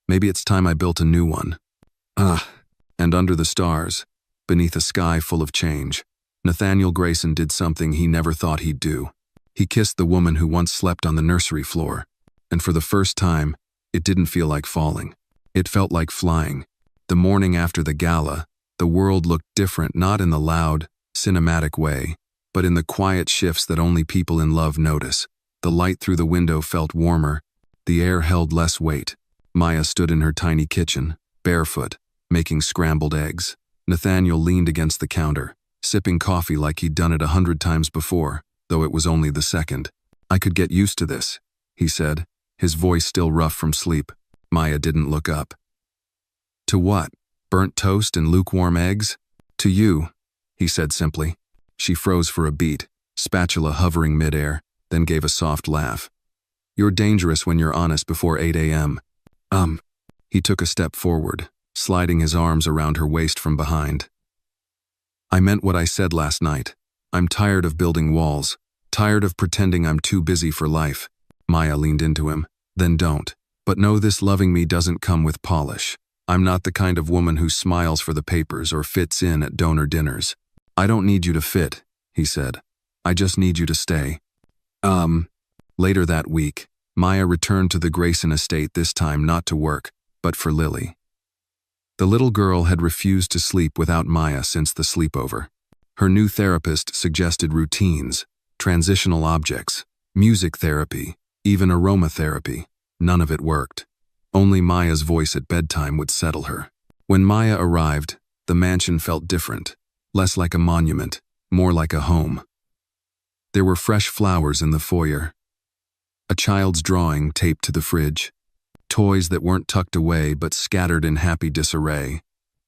"Maybe it's time I built a new one." And under the stars, beneath a sky full of change, Nathaniel Grayson did something he never thought he'd do. He kissed the woman who once slept on the nursery floor, and for the first time, it didn't feel like falling. It felt like flying. The morning after the gala, the world looked different, not in the loud, cinematic way, but in the quiet shifts that only people in love notice. The light through the window felt warmer. The air held less weight. Maya stood in her tiny kitchen, barefoot, making scrambled eggs. Nathaniel leaned against the counter, sipping coffee like he'd done it 100 times before, though it was only the second. "I could get used to this," he said, his voice still rough from sleep. Maya didn't look up. "To what? Burnt toast and lukewarm eggs?" "To you," he said simply. She froze for a beat, spatula hovering midair, then gave a soft laugh. "You're dangerous when you're honest before 8 a.m. He took a step forward, sliding his arms around her waist from behind. "I meant what I said last night. I'm tired of building walls, tired of pretending I'm too busy for life." Maya leaned into him. "Then don't. But know this: loving me doesn't come with polish. I'm not the kind of woman who smiles for the papers or fits in at donor dinners." "I don't need you to fit," he said. "I just need you to stay." Later that week, Maya returned to the Grayson estate, this time not to work, but for Lily. The little girl had refused to sleep without Maya since the sleepover. Her new therapist suggested routines, transitional objects, music therapy, even aromatherapy. None of it worked. Only Maya's voice at bedtime would settle her. When Maya arrived, the mansion felt different, less like a monument, more like a home. There were fresh flowers in the foyer, a child's drawing taped to the fridge, toys that weren't tucked away but scattered in happy disarray,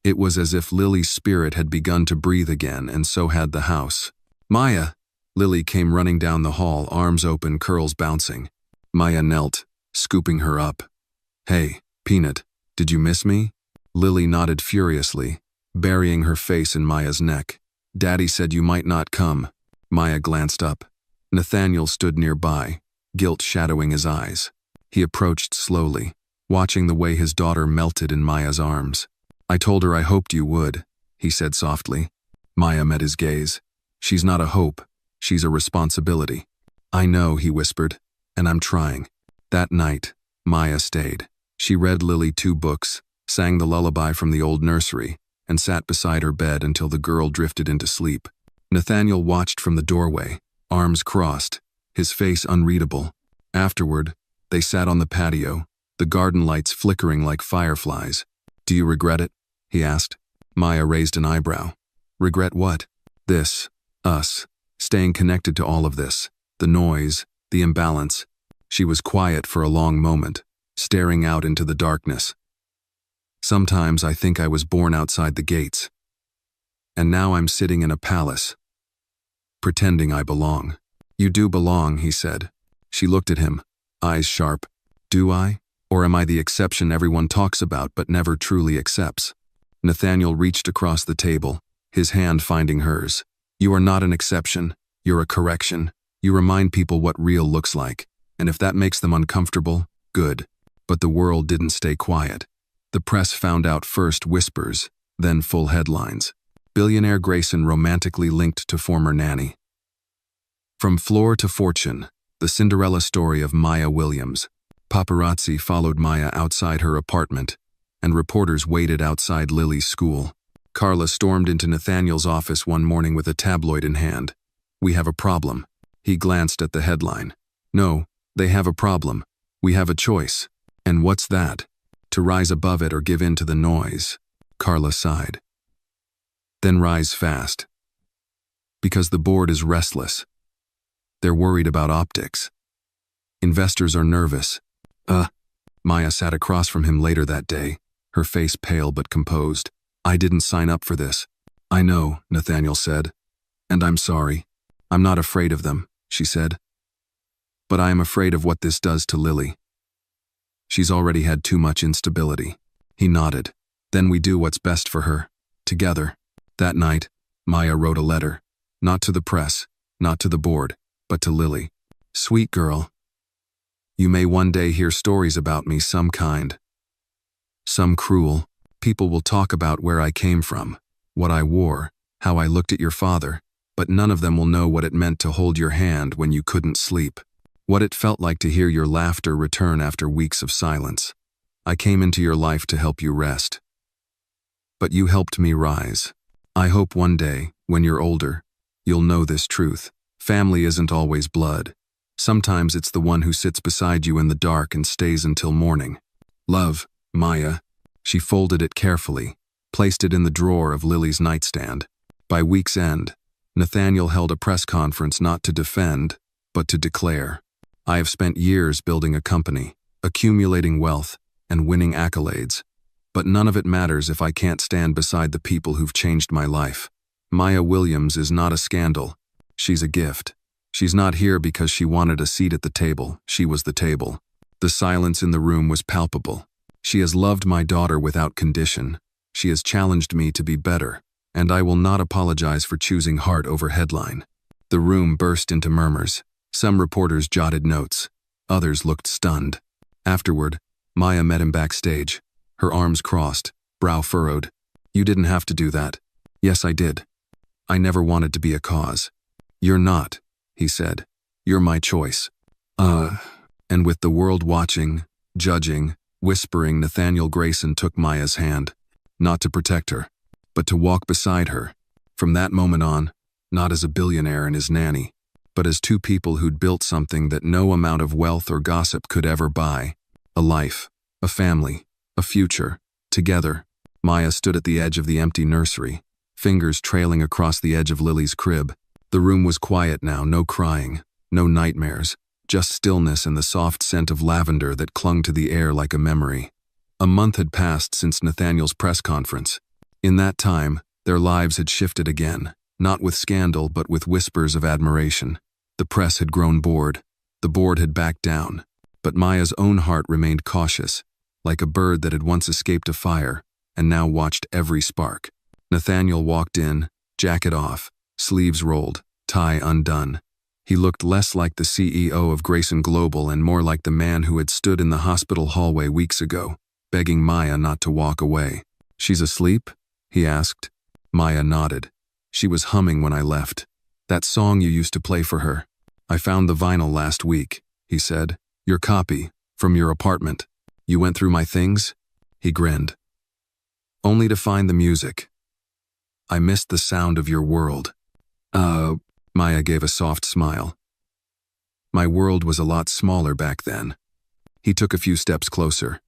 It was as if Lily's spirit had begun to breathe again, and so had the house. Maya! Lily came running down the hall, arms open, curls bouncing. Maya knelt, scooping her up. Hey, Peanut, did you miss me? Lily nodded furiously, burying her face in Maya's neck. Daddy said you might not come. Maya glanced up. Nathaniel stood nearby, guilt shadowing his eyes. He approached slowly, watching the way his daughter melted in Maya's arms. I told her I hoped you would, he said softly. Maya met his gaze. She's not a hope, she's a responsibility. I know, he whispered, and I'm trying. That night, Maya stayed. She read Lily 2 books, sang the lullaby from the old nursery, and sat beside her bed until the girl drifted into sleep. Nathaniel watched from the doorway, arms crossed, his face unreadable. Afterward, they sat on the patio, the garden lights flickering like fireflies. Do you regret it? He asked. Maya raised an eyebrow. Regret what? This, us, staying connected to all of this, the noise, the imbalance. She was quiet for a long moment, staring out into the darkness. Sometimes I think I was born outside the gates. And now I'm sitting in a palace, pretending I belong. You do belong, he said. She looked at him, eyes sharp. Do I? Or am I the exception everyone talks about but never truly accepts? Nathaniel reached across the table, his hand finding hers. You are not an exception, you're a correction. You remind people what real looks like, and if that makes them uncomfortable, good. But the world didn't stay quiet. The press found out first whispers, then full headlines. Billionaire Grayson romantically linked to former nanny. From floor to fortune, the Cinderella story of Maya Williams. Paparazzi followed Maya outside her apartment, and reporters waited outside Lily's school. Carla stormed into Nathaniel's office one morning with a tabloid in hand. We have a problem. He glanced at the headline. No, they have a problem. We have a choice. And what's that? To rise above it or give in to the noise. Carla sighed. Then rise fast. Because the board is restless. They're worried about optics. Investors are nervous. Maya sat across from him later that day, her face pale but composed. I didn't sign up for this. I know, Nathaniel said. And I'm sorry. I'm not afraid of them, she said. But I am afraid of what this does to Lily. She's already had too much instability. He nodded. Then we do what's best for her. Together. That night, Maya wrote a letter. Not to the press, not to the board, but to Lily. Sweet girl. You may one day hear stories about me, some kind, some cruel. People will talk about where I came from, what I wore, how I looked at your father, but none of them will know what it meant to hold your hand when you couldn't sleep, what it felt like to hear your laughter return after weeks of silence. I came into your life to help you rest. But you helped me rise. I hope one day, when you're older, you'll know this truth. Family isn't always blood. Sometimes it's the one who sits beside you in the dark and stays until morning. Love, Maya. She folded it carefully, placed it in the drawer of Lily's nightstand. By week's end, Nathaniel held a press conference not to defend, but to declare. I have spent years building a company, accumulating wealth, and winning accolades. But none of it matters if I can't stand beside the people who've changed my life. Maya Williams is not a scandal. She's a gift. She's not here because she wanted a seat at the table. She was the table. The silence in the room was palpable. She has loved my daughter without condition. She has challenged me to be better, and I will not apologize for choosing heart over headline. The room burst into murmurs. Some reporters jotted notes. Others looked stunned. Afterward, Maya met him backstage, her arms crossed, brow furrowed. You didn't have to do that. Yes, I did. I never wanted to be a cause. You're not, he said. You're my choice. And with the world watching, judging, whispering, Nathaniel Grayson took Maya's hand, not to protect her, but to walk beside her. From that moment on, not as a billionaire and his nanny, but as two people who'd built something that no amount of wealth or gossip could ever buy. A life, a family, a future. Together, Maya stood at the edge of the empty nursery, fingers trailing across the edge of Lily's crib. The room was quiet now, no crying, no nightmares, just stillness and the soft scent of lavender that clung to the air like a memory. A month had passed since Nathaniel's press conference. In that time, their lives had shifted again, not with scandal but with whispers of admiration. The press had grown bored. The board had backed down. But Maya's own heart remained cautious, like a bird that had once escaped a fire and now watched every spark. Nathaniel walked in, jacket off, sleeves rolled, tie undone. He looked less like the CEO of Grayson Global and more like the man who had stood in the hospital hallway weeks ago, begging Maya not to walk away. "She's asleep?" he asked. Maya nodded. "She was humming when I left. That song you used to play for her. I found the vinyl last week," he said. "Your copy, from your apartment. You went through my things?" He grinned. "Only to find the music. I missed the sound of your world." Maya gave a soft smile. "My world was a lot smaller back then." He took a few steps closer.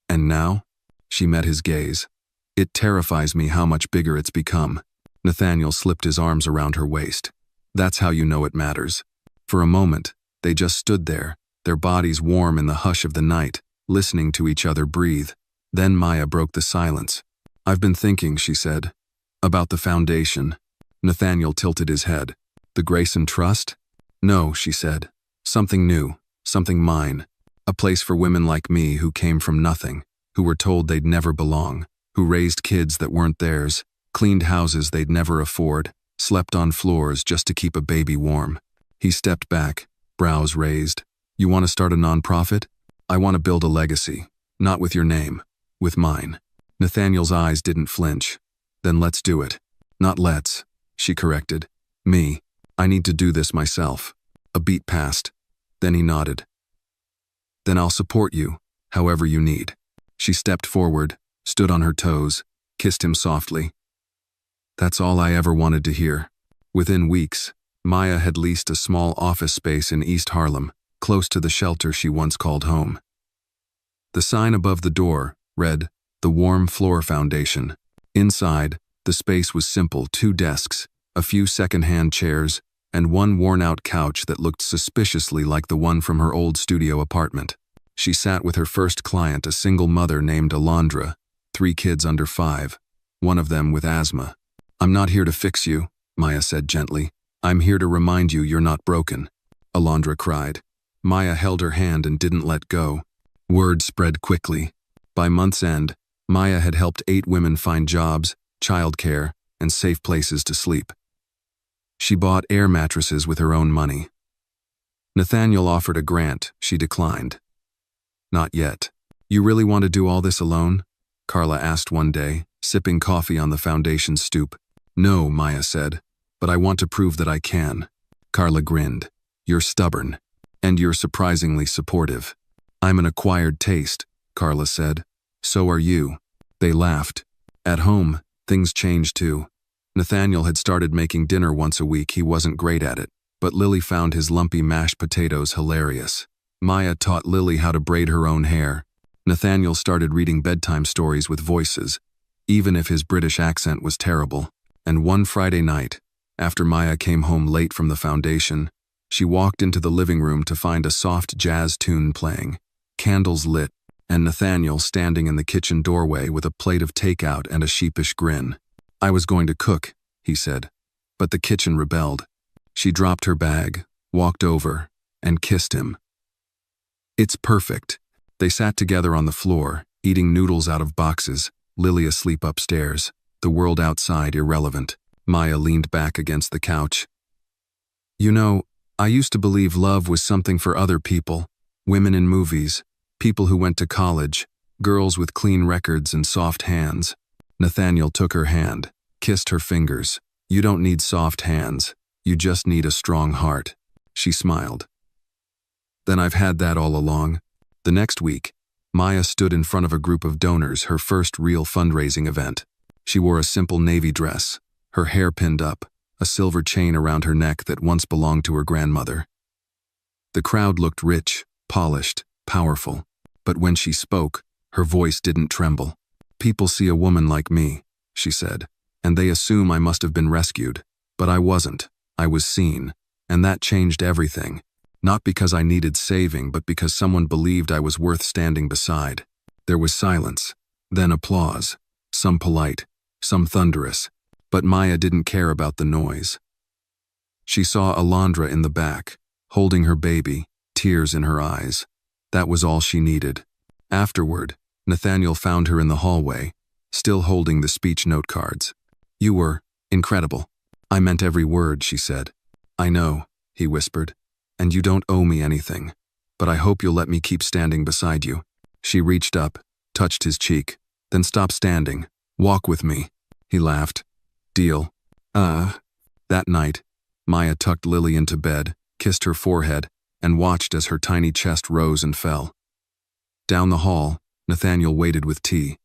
"And now?" She met his gaze. "It terrifies me how much bigger it's become." Nathaniel slipped his arms around her waist. "That's how you know it matters." For a moment, they just stood there, their bodies warm in the hush of the night, listening to each other breathe. Then Maya broke the silence. "I've been thinking," she said, "about the foundation." Nathaniel tilted his head. "The Grayson Trust?" "No," she said. "Something new, something mine. A place for women like me who came from nothing, who were told they'd never belong, who raised kids that weren't theirs, cleaned houses they'd never afford, slept on floors just to keep a baby warm." He stepped back, brows raised. "You want to start a nonprofit? I want to build a legacy. Not with your name, with mine." Nathaniel's eyes didn't flinch. "Then let's do it." "Not let's," she corrected. "Me. I need to do this myself." A beat passed. Then he nodded. "Then I'll support you, however you need." She stepped forward, stood on her toes, kissed him softly. That's all I ever wanted to hear. Within weeks, Maya had leased a small office space in East Harlem, close to the shelter she once called home. The sign above the door read, "The Warm Floor Foundation." Inside, the space was simple: 2 desks, a few second-hand chairs, and one worn-out couch that looked suspiciously like the one from her old studio apartment. She sat with her first client, a single mother named Alondra, 3 kids under 5, one of them with asthma. "I'm not here to fix you," Maya said gently. "I'm here to remind you you're not broken," Alondra cried. Maya held her hand and didn't let go. Word spread quickly. By month's end, Maya had helped 8 women find jobs, childcare, and safe places to sleep. She bought air mattresses with her own money. Nathaniel offered a grant. She declined. "Not yet." "You really want to do all this alone?" Carla asked one day, sipping coffee on the foundation's stoop. "No," Maya said, "but I want to prove that I can." Carla grinned. "You're stubborn. And you're surprisingly supportive." "I'm an acquired taste," Carla said. "So are you." They laughed. At home, things changed too. Nathaniel had started making dinner once a week. He wasn't great at it, but Lily found his lumpy mashed potatoes hilarious. Maya taught Lily how to braid her own hair. Nathaniel started reading bedtime stories with voices, even if his British accent was terrible. And one Friday night, after Maya came home late from the foundation, she walked into the living room to find a soft jazz tune playing, candles lit, and Nathaniel standing in the kitchen doorway with a plate of takeout and a sheepish grin. "I was going to cook," he said, but the kitchen rebelled. She dropped her bag, walked over, and kissed him. "It's perfect." They sat together on the floor, eating noodles out of boxes, Lily asleep upstairs, the world outside irrelevant. Maya leaned back against the couch. "You know, I used to believe love was something for other people, women in movies, people who went to college, girls with clean records and soft hands." Nathaniel took her hand, kissed her fingers. "You don't need soft hands, you just need a strong heart." She smiled. "Then I've had that all along." The next week, Maya stood in front of a group of donors, her first real fundraising event. She wore a simple navy dress, her hair pinned up, a silver chain around her neck that once belonged to her grandmother. The crowd looked rich, polished, powerful, but when she spoke, her voice didn't tremble. "People see a woman like me," she said, "and they assume I must have been rescued. But I wasn't. I was seen, and that changed everything. Not because I needed saving, but because someone believed I was worth standing beside." There was silence, then applause, some polite, some thunderous. But Maya didn't care about the noise. She saw Alondra in the back, holding her baby, tears in her eyes. That was all she needed. Afterward, Nathaniel found her in the hallway, still holding the speech note cards. "You were incredible. I meant every word," she said. "I know," he whispered, "and you don't owe me anything. But I hope you'll let me keep standing beside you." She reached up, touched his cheek, then stopped standing. "Walk with me." He laughed. "Deal." That night, Maya tucked Lily into bed, kissed her forehead, and watched as her tiny chest rose and fell. Down the hall, Nathaniel waited with tea.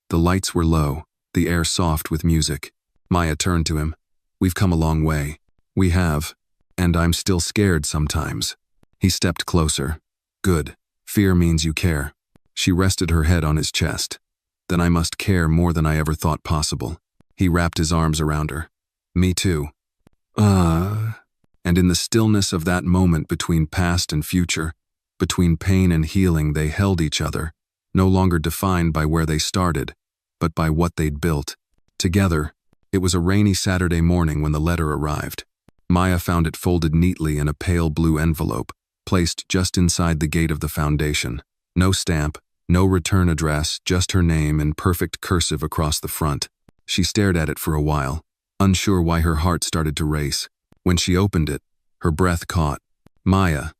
The lights were low, the air soft with music. Maya turned to him. "We've come a long way." "We have, and I'm still scared sometimes." He stepped closer. "Good. Fear means you care." She rested her head on his chest. "Then I must care more than I ever thought possible." He wrapped his arms around her. "Me too." And in the stillness of that moment between past and future, between pain and healing, they held each other, no longer defined by where they started, but by what they'd built. Together, it was a rainy Saturday morning when the letter arrived. Maya found it folded neatly in a pale blue envelope, placed just inside the gate of the foundation. No stamp, no return address, just her name in perfect cursive across the front. She stared at it for a while, unsure why her heart started to race. When she opened it, her breath caught. "Maya,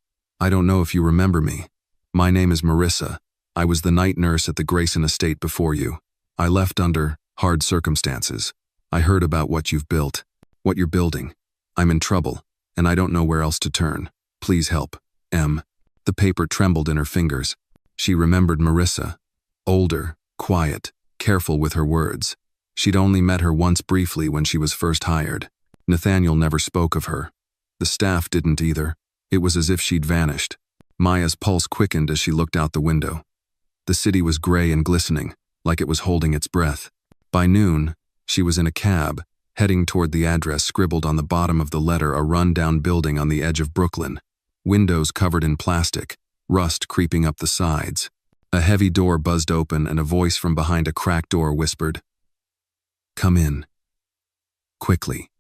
I don't know if you remember me. My name is Marissa. I was the night nurse at the Grayson estate before you. I left under hard circumstances. I heard about what you've built, what you're building. I'm in trouble, and I don't know where else to turn. Please help. M." The paper trembled in her fingers. She remembered Marissa. Older, quiet, careful with her words. She'd only met her once briefly when she was first hired. Nathaniel never spoke of her. The staff didn't either. It was as if she'd vanished. Maya's pulse quickened as she looked out the window. The city was gray and glistening, like it was holding its breath. By noon, she was in a cab, heading toward the address scribbled on the bottom of the letter, a run-down building on the edge of Brooklyn. Windows covered in plastic, rust creeping up the sides. A heavy door buzzed open and a voice from behind a cracked door whispered, "Come in." Quickly.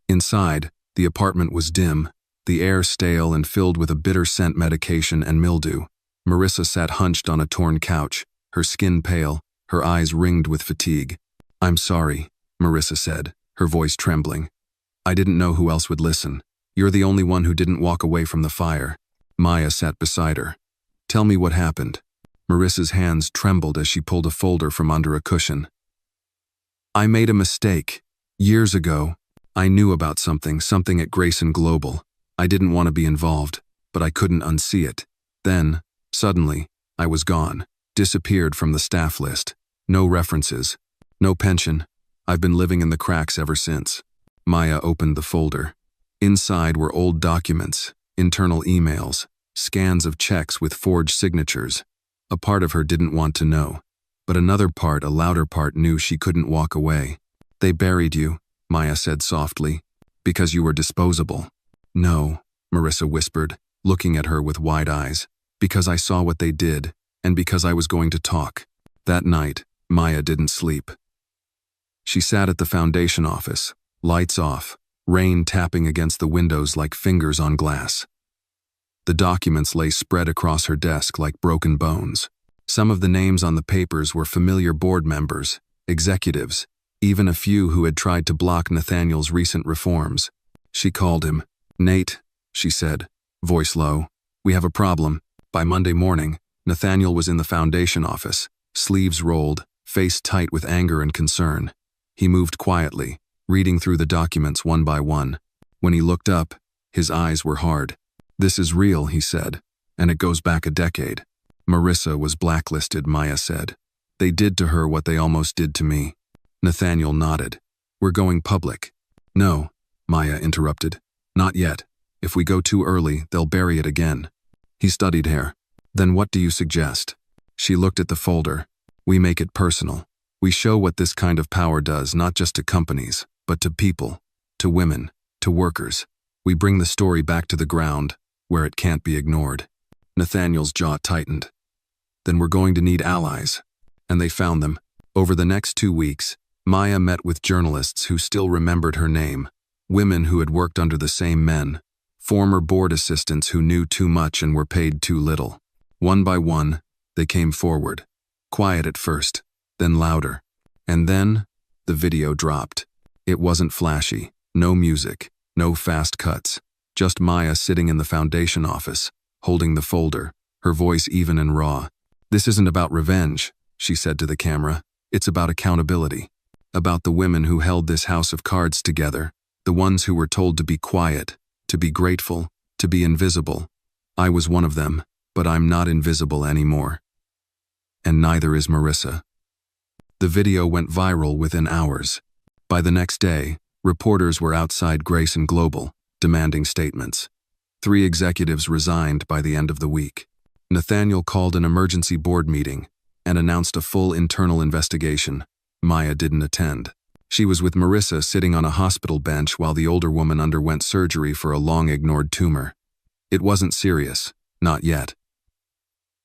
Inside, the apartment was dim, the air stale and filled with a bitter scent medication and mildew. Marissa sat hunched on a torn couch, her skin pale, her eyes ringed with fatigue. "I'm sorry," Marissa said, her voice trembling. "I didn't know who else would listen. You're the only one who didn't walk away from the fire." Maya sat beside her. "Tell me what happened." Marissa's hands trembled as she pulled a folder from under a cushion. "I made a mistake. Years ago, I knew about something at Grayson Global. I didn't want to be involved, but I couldn't unsee it. Then, suddenly, I was gone, disappeared from the staff list. No references, no pension. I've been living in the cracks ever since." Maya opened the folder. Inside were old documents, internal emails, scans of checks with forged signatures. A part of her didn't want to know, but another part, a louder part, knew she couldn't walk away. "They buried you," Maya said softly, "because you were disposable." "No," Marissa whispered, looking at her with wide eyes. "Because I saw what they did, and because I was going to talk." That night, Maya didn't sleep. She sat at the foundation office, lights off, rain tapping against the windows like fingers on glass. The documents lay spread across her desk like broken bones. Some of the names on the papers were familiar board members, executives, even a few who had tried to block Nathaniel's recent reforms. She called him. "Nate," she said, voice low, "we have a problem." By Monday morning, Nathaniel was in the foundation office, sleeves rolled, face tight with anger and concern. He moved quietly, reading through the documents one by one. When he looked up, his eyes were hard. "This is real," he said, "and it goes back a decade." "Marissa was blacklisted," Maya said. "They did to her what they almost did to me." Nathaniel nodded. "We're going public." "No," Maya interrupted. "Not yet. If we go too early, they'll bury it again." He studied her. "Then what do you suggest?" She looked at the folder. "We make it personal. We show what this kind of power does, not just to companies, but to people, to women, to workers. We bring the story back to the ground, where it can't be ignored." Nathaniel's jaw tightened. "Then we're going to need allies." And they found them. Over the next 2 weeks, Maya met with journalists who still remembered her name, women who had worked under the same men, former board assistants who knew too much and were paid too little. One by one, they came forward, quiet at first, then louder. And then, the video dropped. It wasn't flashy, no music, no fast cuts, just Maya sitting in the foundation office, holding the folder, her voice even and raw. "This isn't about revenge," she said to the camera. "It's about accountability. About the women who held this house of cards together, the ones who were told to be quiet, to be grateful, to be invisible. I was one of them, but I'm not invisible anymore. And neither is Marissa." The video went viral within hours. By the next day, reporters were outside Grayson Global, demanding statements. 3 executives resigned by the end of the week. Nathaniel called an emergency board meeting and announced a full internal investigation. Maya didn't attend. She was with Marissa sitting on a hospital bench while the older woman underwent surgery for a long-ignored tumor. It wasn't serious, not yet.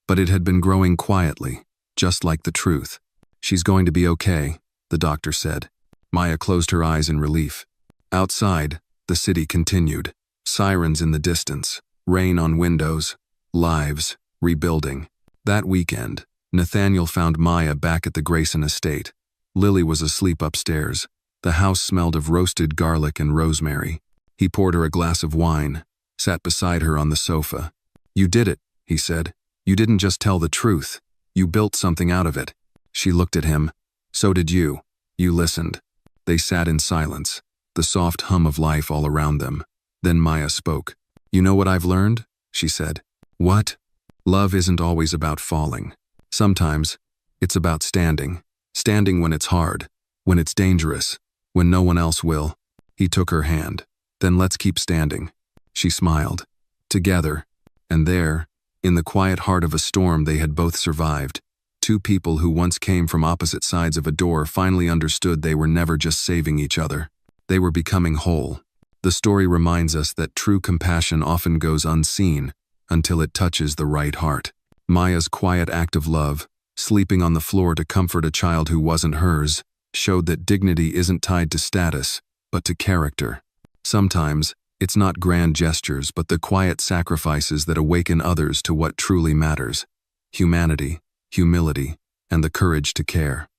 But it had been growing quietly, just like the truth. "She's going to be okay," the doctor said. Maya closed her eyes in relief. Outside, the city continued. Sirens in the distance, rain on windows, lives, rebuilding. That weekend, Nathaniel found Maya back at the Grayson estate. Lily was asleep upstairs. The house smelled of roasted garlic and rosemary. He poured her a glass of wine, sat beside her on the sofa. "You did it," he said. "You didn't just tell the truth. You built something out of it." She looked at him. "So did you. You listened." They sat in silence, the soft hum of life all around them. Then Maya spoke. "You know what I've learned?" she said. "What?" "Love isn't always about falling. Sometimes, it's about standing. Standing when it's hard, when it's dangerous, when no one else will." He took her hand. "Then let's keep standing." She smiled. Together, and there, in the quiet heart of a storm they had both survived, 2 people who once came from opposite sides of a door finally understood they were never just saving each other. They were becoming whole. The story reminds us that true compassion often goes unseen until it touches the right heart. Maya's quiet act of love, sleeping on the floor to comfort a child who wasn't hers, showed that dignity isn't tied to status, but to character. Sometimes, it's not grand gestures but the quiet sacrifices that awaken others to what truly matters: humanity, humility, and the courage to care.